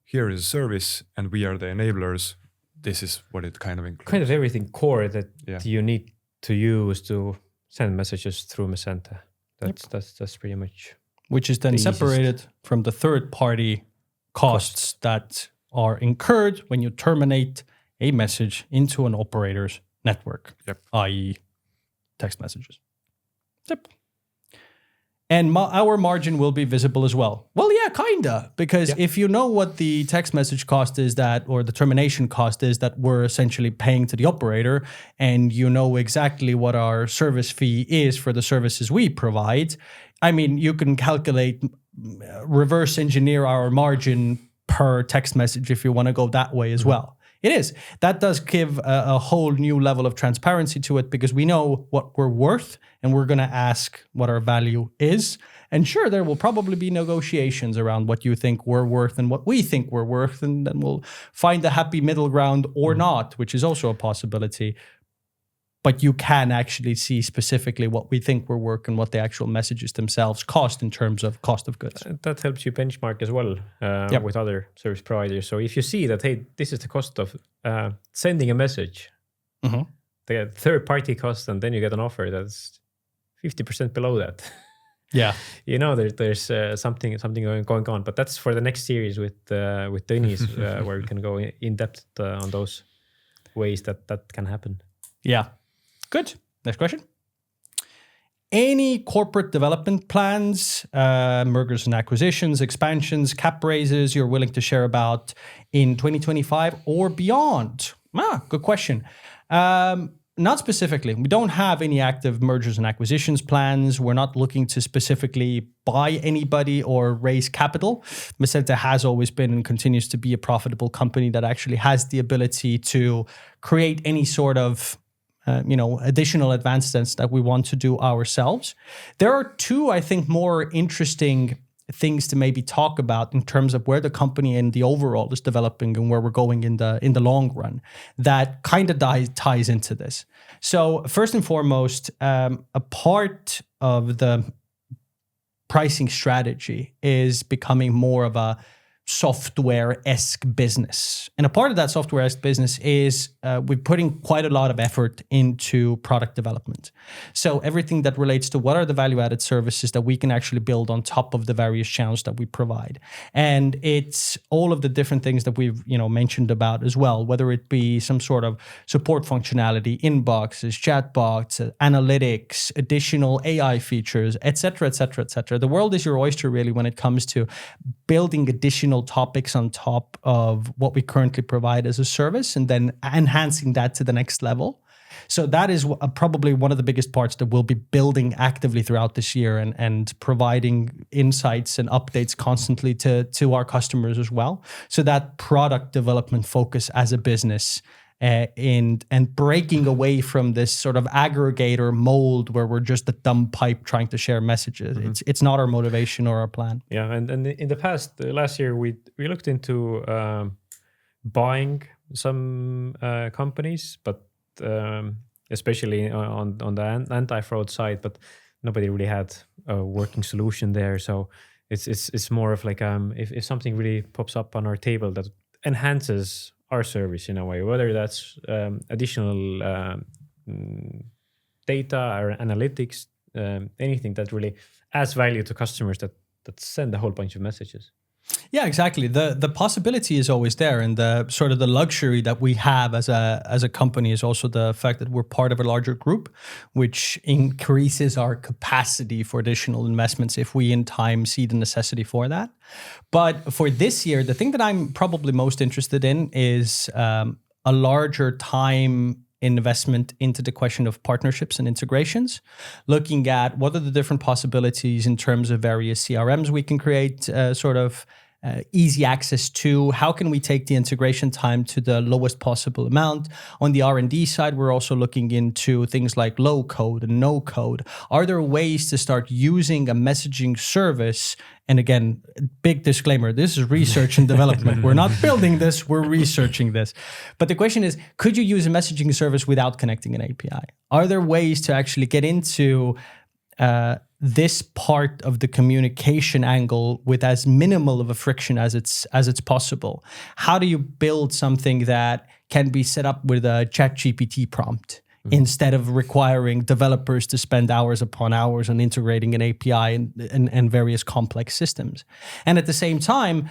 [SPEAKER 2] here is a service and we are the enablers. This is what it kind of includes.
[SPEAKER 3] Kind of everything core that you need to use to send messages through Messente. That's pretty much.
[SPEAKER 1] Which is then separated from the third-party costs that are incurred when you terminate a message into an operator's network, i.e. text messages. Yep. And our margin will be visible as well. Well, yeah, kinda. Because if you know what the text message cost is or the termination cost is that we're essentially paying to the operator, and you know exactly what our service fee is for the services we provide, I mean, you can calculate, reverse engineer our margin per text message if you want to go that way as well. It is. That does give a whole new level of transparency to it, because we know what we're worth and we're going to ask what our value is. And sure, there will probably be negotiations around what you think we're worth and what we think we're worth. And then we'll find a happy middle ground or not, which is also a possibility. But you can actually see specifically what we think we're worth and what the actual messages themselves cost in terms of cost of goods.
[SPEAKER 3] That helps you benchmark as well with other service providers. So if you see that, hey, this is the cost of sending a message, the third-party cost, and then you get an offer that's 50% below that.
[SPEAKER 1] Yeah,
[SPEAKER 3] you know, there's something going on. But that's for the next series with Tõnis, where we can go in depth on those ways that can happen.
[SPEAKER 1] Yeah. Good. Next question. Any corporate development plans, mergers and acquisitions, expansions, cap raises you're willing to share about in 2025 or beyond? Good question. Not specifically. We don't have any active mergers and acquisitions plans. We're not looking to specifically buy anybody or raise capital. Messente has always been and continues to be a profitable company that actually has the ability to create any sort of additional advancements that we want to do ourselves. There are two, I think, more interesting things to maybe talk about in terms of where the company and the overall is developing and where we're going in the long run that kind of ties into this. So first and foremost, a part of the pricing strategy is becoming more of a software-esque business. And a part of that software-esque business is we're putting quite a lot of effort into product development. So everything that relates to what are the value-added services that we can actually build on top of the various channels that we provide. And it's all of the different things that we've mentioned about as well, whether it be some sort of support functionality, inboxes, chatbots, analytics, additional AI features, etc., etc., etc. The world is your oyster, really, when it comes to building additional topics on top of what we currently provide as a service and then enhancing that to the next level. So that is probably one of the biggest parts that we'll be building actively throughout this year and providing insights and updates constantly to our customers as well. So that product development focus as a business and breaking away from this sort of aggregator mold where we're just a dumb pipe trying to share messages. Mm-hmm. It's not our motivation or our plan.
[SPEAKER 3] Yeah, and in the past, last year, we looked into buying some companies, but especially on the anti-fraud side, but nobody really had a working solution there. So it's more of like if something really pops up on our table that enhances our service in a way, whether that's additional data or analytics, anything that really adds value to customers that send a whole bunch of messages.
[SPEAKER 1] Yeah, exactly. The possibility is always there, and the sort of the luxury that we have as a company is also the fact that we're part of a larger group, which increases our capacity for additional investments if we in time see the necessity for that. But for this year, the thing that I'm probably most interested in is a larger time investment into the question of partnerships and integrations, looking at what are the different possibilities in terms of various CRMs we can create, easy access to. How can we take the integration time to the lowest possible amount? On the R&D side, we're also looking into things like low code and no code. Are there ways to start using a messaging service? And again, big disclaimer, this is research and development. We're not building this, we're researching this. But the question is, could you use a messaging service without connecting an API? Are there ways to actually get into this part of the communication angle with as minimal of a friction as it's possible? How do you build something that can be set up with a ChatGPT prompt instead of requiring developers to spend hours upon hours on integrating an API and various complex systems? And at the same time,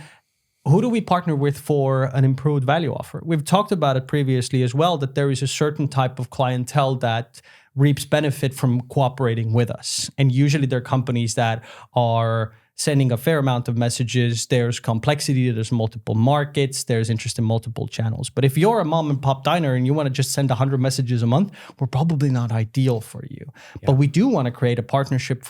[SPEAKER 1] who do we partner with for an improved value offer? We've talked about it previously as well, that there is a certain type of clientele that reaps benefit from cooperating with us. And usually they're companies that are sending a fair amount of messages. There's complexity, there's multiple markets, there's interest in multiple channels. But if you're a mom and pop diner and you want to just send 100 messages a month, we're probably not ideal for you. Yeah. But we do want to create a partnership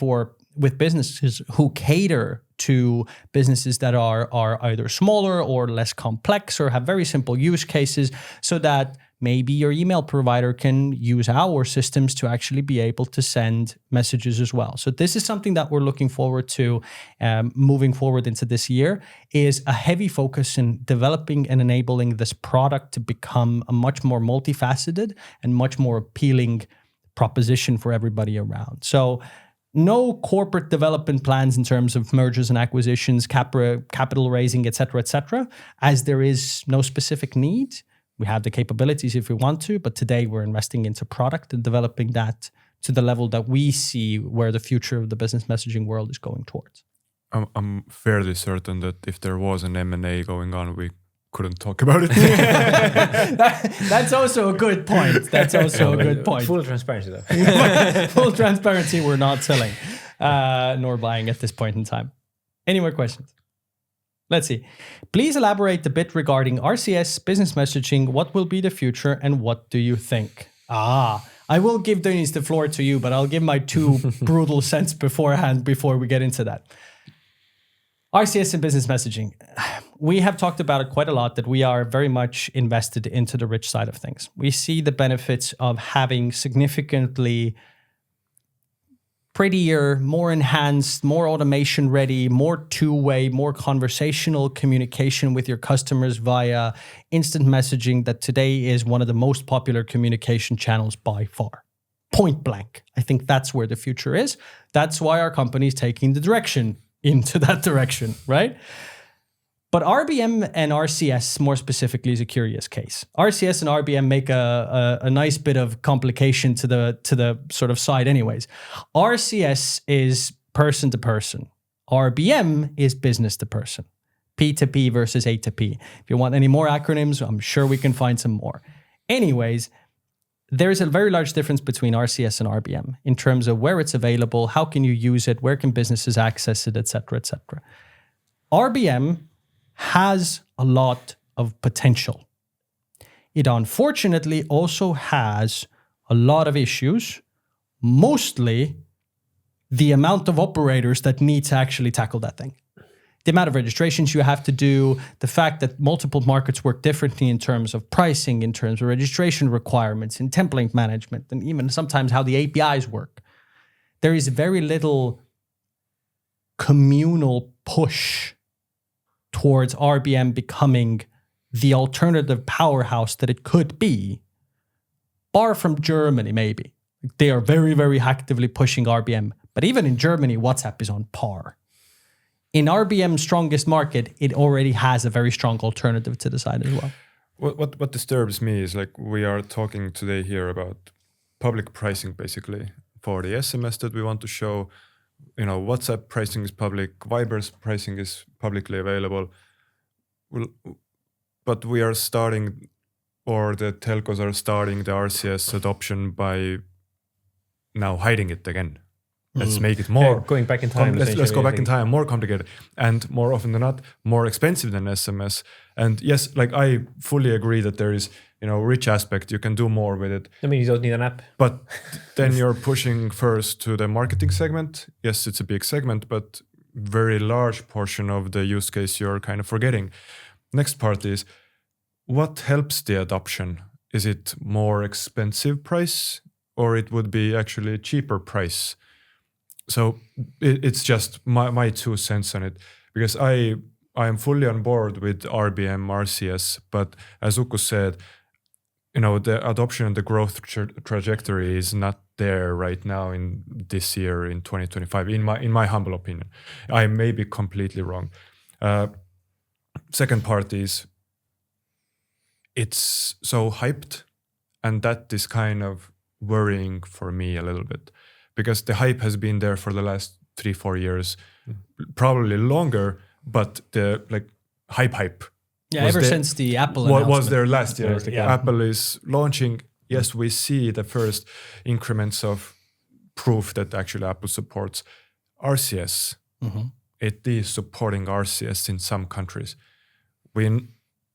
[SPEAKER 1] with businesses who cater to businesses that are either smaller or less complex or have very simple use cases, so that maybe your email provider can use our systems to actually be able to send messages as well. So this is something that we're looking forward to moving forward into this year, is a heavy focus in developing and enabling this product to become a much more multifaceted and much more appealing proposition for everybody around. So no corporate development plans in terms of mergers and acquisitions, capital raising, et cetera, as there is no specific need. We have the capabilities if we want to, but today we're investing into product and developing that to the level that we see where the future of the business messaging world is going towards.
[SPEAKER 2] I'm fairly certain that if there was an M&A going on, we couldn't talk about it.
[SPEAKER 1] That's also a good point.
[SPEAKER 3] Full transparency, though.
[SPEAKER 1] Full transparency, we're not selling nor buying at this point in time. Any more questions? Let's see. Please elaborate a bit regarding RCS, business messaging. What will be the future and what do you think? I will give Tõnis the floor to you, but I'll give my 2 brutal cents beforehand before we get into that. RCS and business messaging. We have talked about it quite a lot, that we are very much invested into the rich side of things. We see the benefits of having significantly prettier, more enhanced, more automation ready, more two-way, more conversational communication with your customers via instant messaging that today is one of the most popular communication channels by far. Point blank. I think that's where the future is. That's why our company is taking the direction into that direction, right? But RBM and RCS more specifically is a curious case. RCS and RBM make a nice bit of complication to the sort of side anyways. RCS is person to person. RBM is business to person. P2P versus A2P. If you want any more acronyms, I'm sure we can find some more. Anyways, there's a very large difference between RCS and RBM in terms of where it's available, how can you use it, where can businesses access it, etc., etc. RBM has a lot of potential. It unfortunately also has a lot of issues, mostly the amount of operators that need to actually tackle that thing. The amount of registrations you have to do, the fact that multiple markets work differently in terms of pricing, in terms of registration requirements, in template management, and even sometimes how the APIs work. There is very little communal push towards RBM becoming the alternative powerhouse that it could be, bar from Germany maybe. They are very, very actively pushing RBM. But even in Germany, WhatsApp is on par. In RBM's strongest market, it already has a very strong alternative to the side as well.
[SPEAKER 2] What disturbs me is like we are talking today here about public pricing basically for the SMS that we want to show. You know, WhatsApp pricing is public, Viber's pricing is publicly available. But we are starting, or the telcos are starting the RCS adoption by now hiding it again. Let's make it more
[SPEAKER 3] going back in time.
[SPEAKER 2] Let's go back in time, more complicated, and more often than not, more expensive than SMS. And yes, like I fully agree that there is, you know, rich aspect. You can do more with it.
[SPEAKER 3] I mean, you don't need an app.
[SPEAKER 2] But then you're pushing first to the marketing segment. Yes, it's a big segment, but very large portion of the use case you're kind of forgetting. Next part is what helps the adoption? Is it more expensive price, or it would be actually a cheaper price? So it's just my 2 cents on it, because I am fully on board with RBM, RCS, but as Uku said, you know, the adoption and the growth trajectory is not there right now in this year in 2025. In my humble opinion, I may be completely wrong. Second part is it's so hyped, and that is kind of worrying for me a little bit. Because the hype has been there for the last 3-4 years, probably longer, but the like hype.
[SPEAKER 1] Yeah, ever since the Apple announcement.
[SPEAKER 2] Was there last year.
[SPEAKER 1] Yeah.
[SPEAKER 2] Apple is launching. Yes, we see the first increments of proof that actually Apple supports RCS. Mm-hmm. It is supporting RCS in some countries. We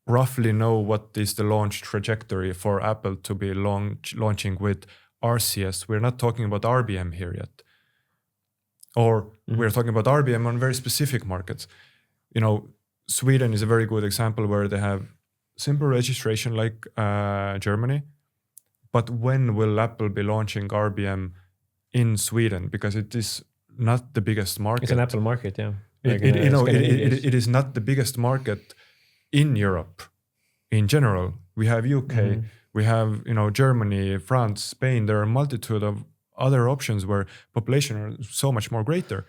[SPEAKER 2] roughly know what is the launch trajectory for Apple to be launching with RCS. We're not talking about RBM here yet. Or we're talking about RBM on very specific markets. You know, Sweden is a very good example where they have simple registration like Germany. But when will Apple be launching RBM in Sweden? Because it is not the biggest market.
[SPEAKER 3] It's an Apple market, yeah.
[SPEAKER 2] It is not the biggest market in Europe in general. We have UK, we have, you know, Germany, France, Spain. There are a multitude of other options where population are so much more greater,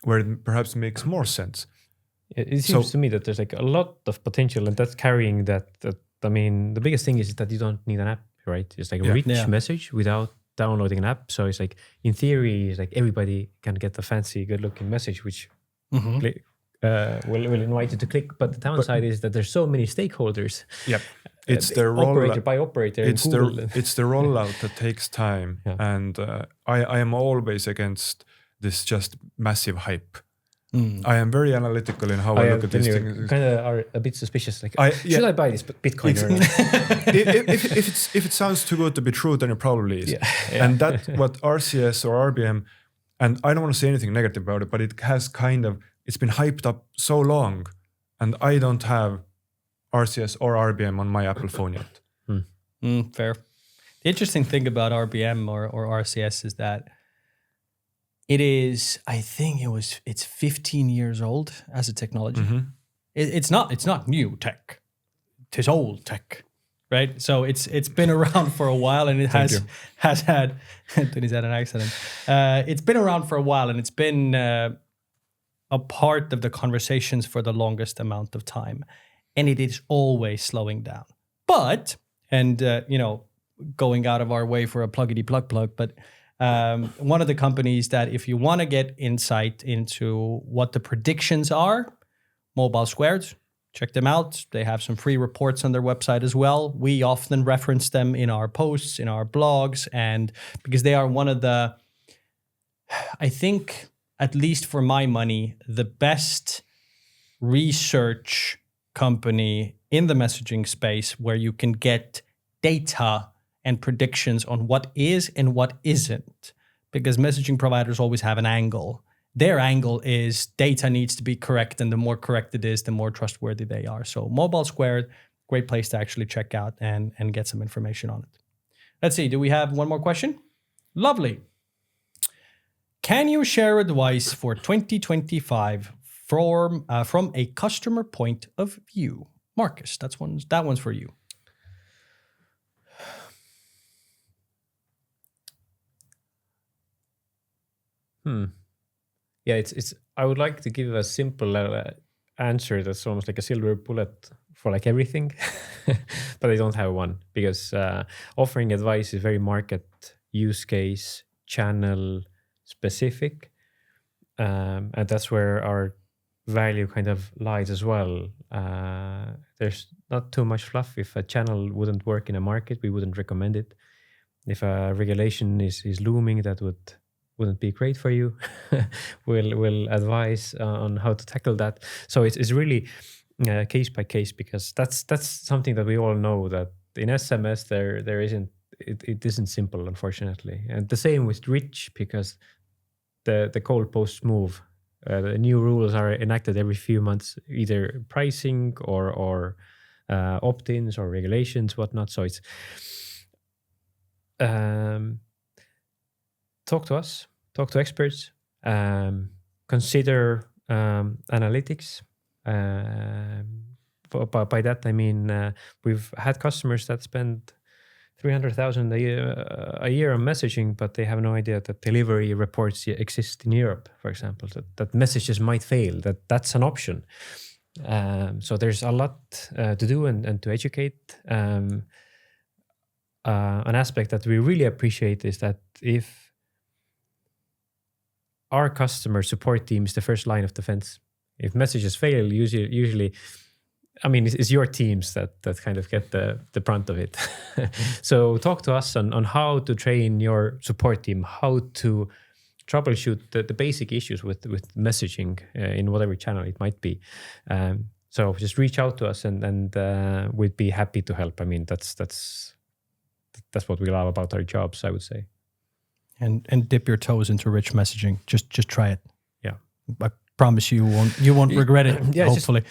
[SPEAKER 2] where it perhaps makes more sense.
[SPEAKER 3] It seems to me that there's like a lot of potential, and that's carrying that. I mean, the biggest thing is that you don't need an app, right? It's like a rich message without downloading an app. So it's like, in theory, it's like everybody can get the fancy, good-looking message, which will invite you to click. But the downside is that there's so many stakeholders.
[SPEAKER 2] Yep. It's the
[SPEAKER 3] operator by operator.
[SPEAKER 2] It's the rollout that takes time, and I am always against this just massive hype. I am very analytical in how I look at these things.
[SPEAKER 3] Kind of are a bit suspicious. Like,
[SPEAKER 2] Yeah.
[SPEAKER 3] should I buy this Bitcoin? Or not?
[SPEAKER 2] if it sounds too good to be true, then it probably is.
[SPEAKER 3] Yeah.
[SPEAKER 2] And that what RCS or RBM, and I don't want to say anything negative about it, but it has it's been hyped up so long, and I don't have RCS or RBM on my Apple phone yet.
[SPEAKER 1] Fair. The interesting thing about RBM or RCS is that it is, I think it's 15 years old as a technology. It's not new tech. It is old tech, right? So it's been around for a while, and it has had Tõnis had an accident. It's been around for a while, and it's been a part of the conversations for the longest amount of time, and it is always slowing down. But going out of our way for a pluggity plug, but one of the companies that if you want to get insight into what the predictions are, Mobile Squared, check them out. They have some free reports on their website as well. We often reference them in our posts, in our blogs, and because they are one of the, I think, at least for my money, the best research company in the messaging space where you can get data and predictions on what is and what isn't, because messaging providers always have an angle. Their angle is data needs to be correct, and the more correct it is, the more trustworthy they are. So Mobile Squared, great place to actually check out and get some information on it. Let's see, do we have one more question? Lovely. Can you share advice for 2025 from a customer point of view? Marcus, that one's for you.
[SPEAKER 3] Yeah, it's. I would like to give a simple answer that's almost like a silver bullet for like everything, but I don't have one because offering advice is very market, use case, channel specific, and that's where our value kind of lies as well. There's not too much fluff. If a channel wouldn't work in a market, we wouldn't recommend it. If a regulation is looming that wouldn't be great for you, we'll advise on how to tackle that. So it's really case by case, because that's something that we all know, that in SMS there isn't simple, unfortunately. And the same with Rich, because the goalposts move. The new rules are enacted every few months, either pricing or opt-ins or regulations, whatnot. So it's talk to us, talk to experts, consider analytics. By that I mean we've had customers that spend 300,000 a year on messaging, but they have no idea that delivery reports exist in Europe, for example, that messages might fail, that's an option. So there's a lot to do and to educate. An aspect that we really appreciate is that if our customer support team is the first line of defense, if messages fail, usually I mean, it's your teams that kind of get the brunt of it. So talk to us on how to train your support team, how to troubleshoot the basic issues with messaging in whatever channel it might be. So just reach out to us and we'd be happy to help. I mean, that's what we love about our jobs, I would say.
[SPEAKER 1] And dip your toes into rich messaging. Just try it.
[SPEAKER 3] Yeah,
[SPEAKER 1] I promise you won't regret it. Yeah, hopefully.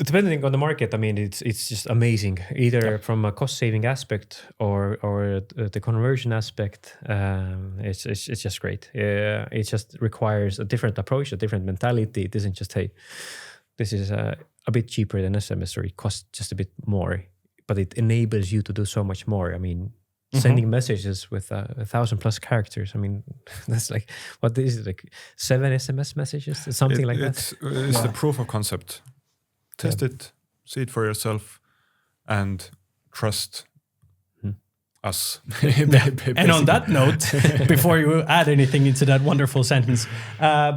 [SPEAKER 3] Depending on the market, I mean, it's just amazing. Either from a cost-saving aspect or the conversion aspect, it's just great. It just requires a different approach, a different mentality. It isn't just, hey, this is a bit cheaper than SMS, or it costs just a bit more, but it enables you to do so much more. I mean, sending messages with 1,000+ characters. I mean, that's like, what is it, like 7 SMS messages, something like that?
[SPEAKER 2] It's the proof of concept. Test it, see it for yourself, and trust us.
[SPEAKER 1] And on that note, before you add anything into that wonderful sentence,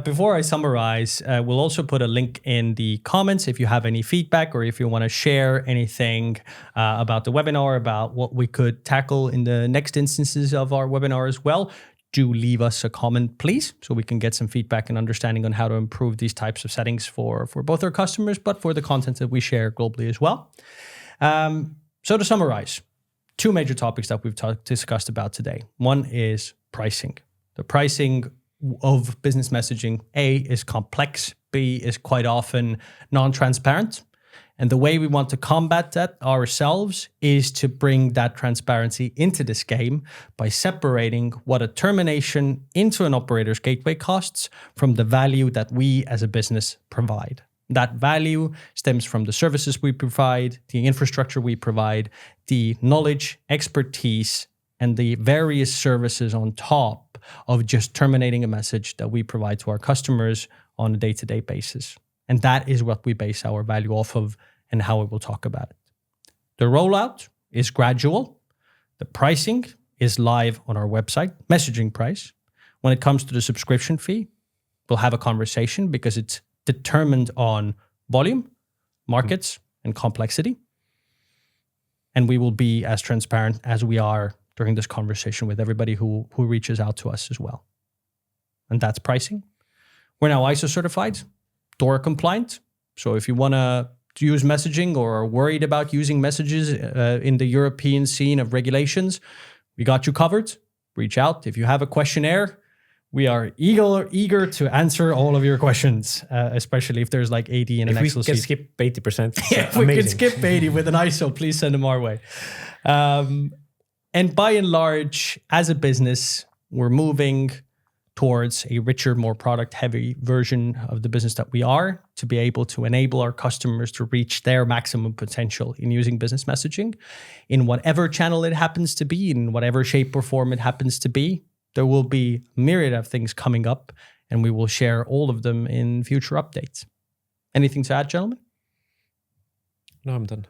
[SPEAKER 1] before I summarize, we'll also put a link in the comments if you have any feedback or if you want to share anything about the webinar, about what we could tackle in the next instances of our webinar as well. do leave us a comment, please, so we can get some feedback and understanding on how to improve these types of settings for both our customers, but for the content that we share globally as well. So to summarize, 2 major topics that we've discussed about today. One is pricing. The pricing of business messaging, A, is complex, B, is quite often non-transparent. And the way we want to combat that ourselves is to bring that transparency into this game by separating what a termination into an operator's gateway costs from the value that we as a business provide. That value stems from the services we provide, the infrastructure we provide, the knowledge, expertise, and the various services on top of just terminating a message that we provide to our customers on a day-to-day basis. And that is what we base our value off of and how we will talk about it. The rollout is gradual. The pricing is live on our website, messaging price. When it comes to the subscription fee, we'll have a conversation because it's determined on volume, markets, and complexity. And we will be as transparent as we are during this conversation with everybody who reaches out to us as well. And that's pricing. We're now ISO certified, DORA compliant. So if you want to use messaging or are worried about using messages in the European scene of regulations, we got you covered. Reach out. If you have a questionnaire, we are eager to answer all of your questions, especially if there's like 80 in an Excel sheet.
[SPEAKER 3] If we can skip 80%,
[SPEAKER 1] if we can skip 80 with an ISO, please send them our way. And by and large, as a business, we're moving towards a richer, more product-heavy version of the business that we are, to be able to enable our customers to reach their maximum potential in using business messaging in whatever channel it happens to be, in whatever shape or form it happens to be. There will be a myriad of things coming up, and we will share all of them in future updates. Anything to add, gentlemen?
[SPEAKER 3] No, I'm done.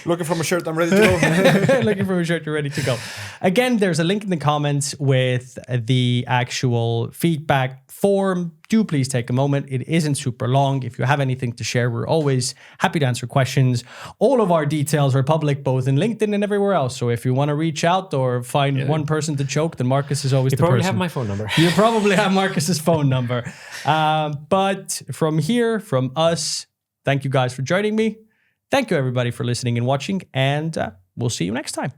[SPEAKER 2] Looking for my shirt, I'm ready to go.
[SPEAKER 1] Looking for a shirt, you're ready to go. Again, there's a link in the comments with the actual feedback form. Do please take a moment. It isn't super long. If you have anything to share, we're always happy to answer questions. All of our details are public, both in LinkedIn and everywhere else. So if you want to reach out or find one person to choke, then Marcus is always the person.
[SPEAKER 3] You probably have my phone number.
[SPEAKER 1] You probably have Marcus's phone number. But from here, from us, thank you guys for joining me. Thank you, everybody, for listening and watching, and we'll see you next time.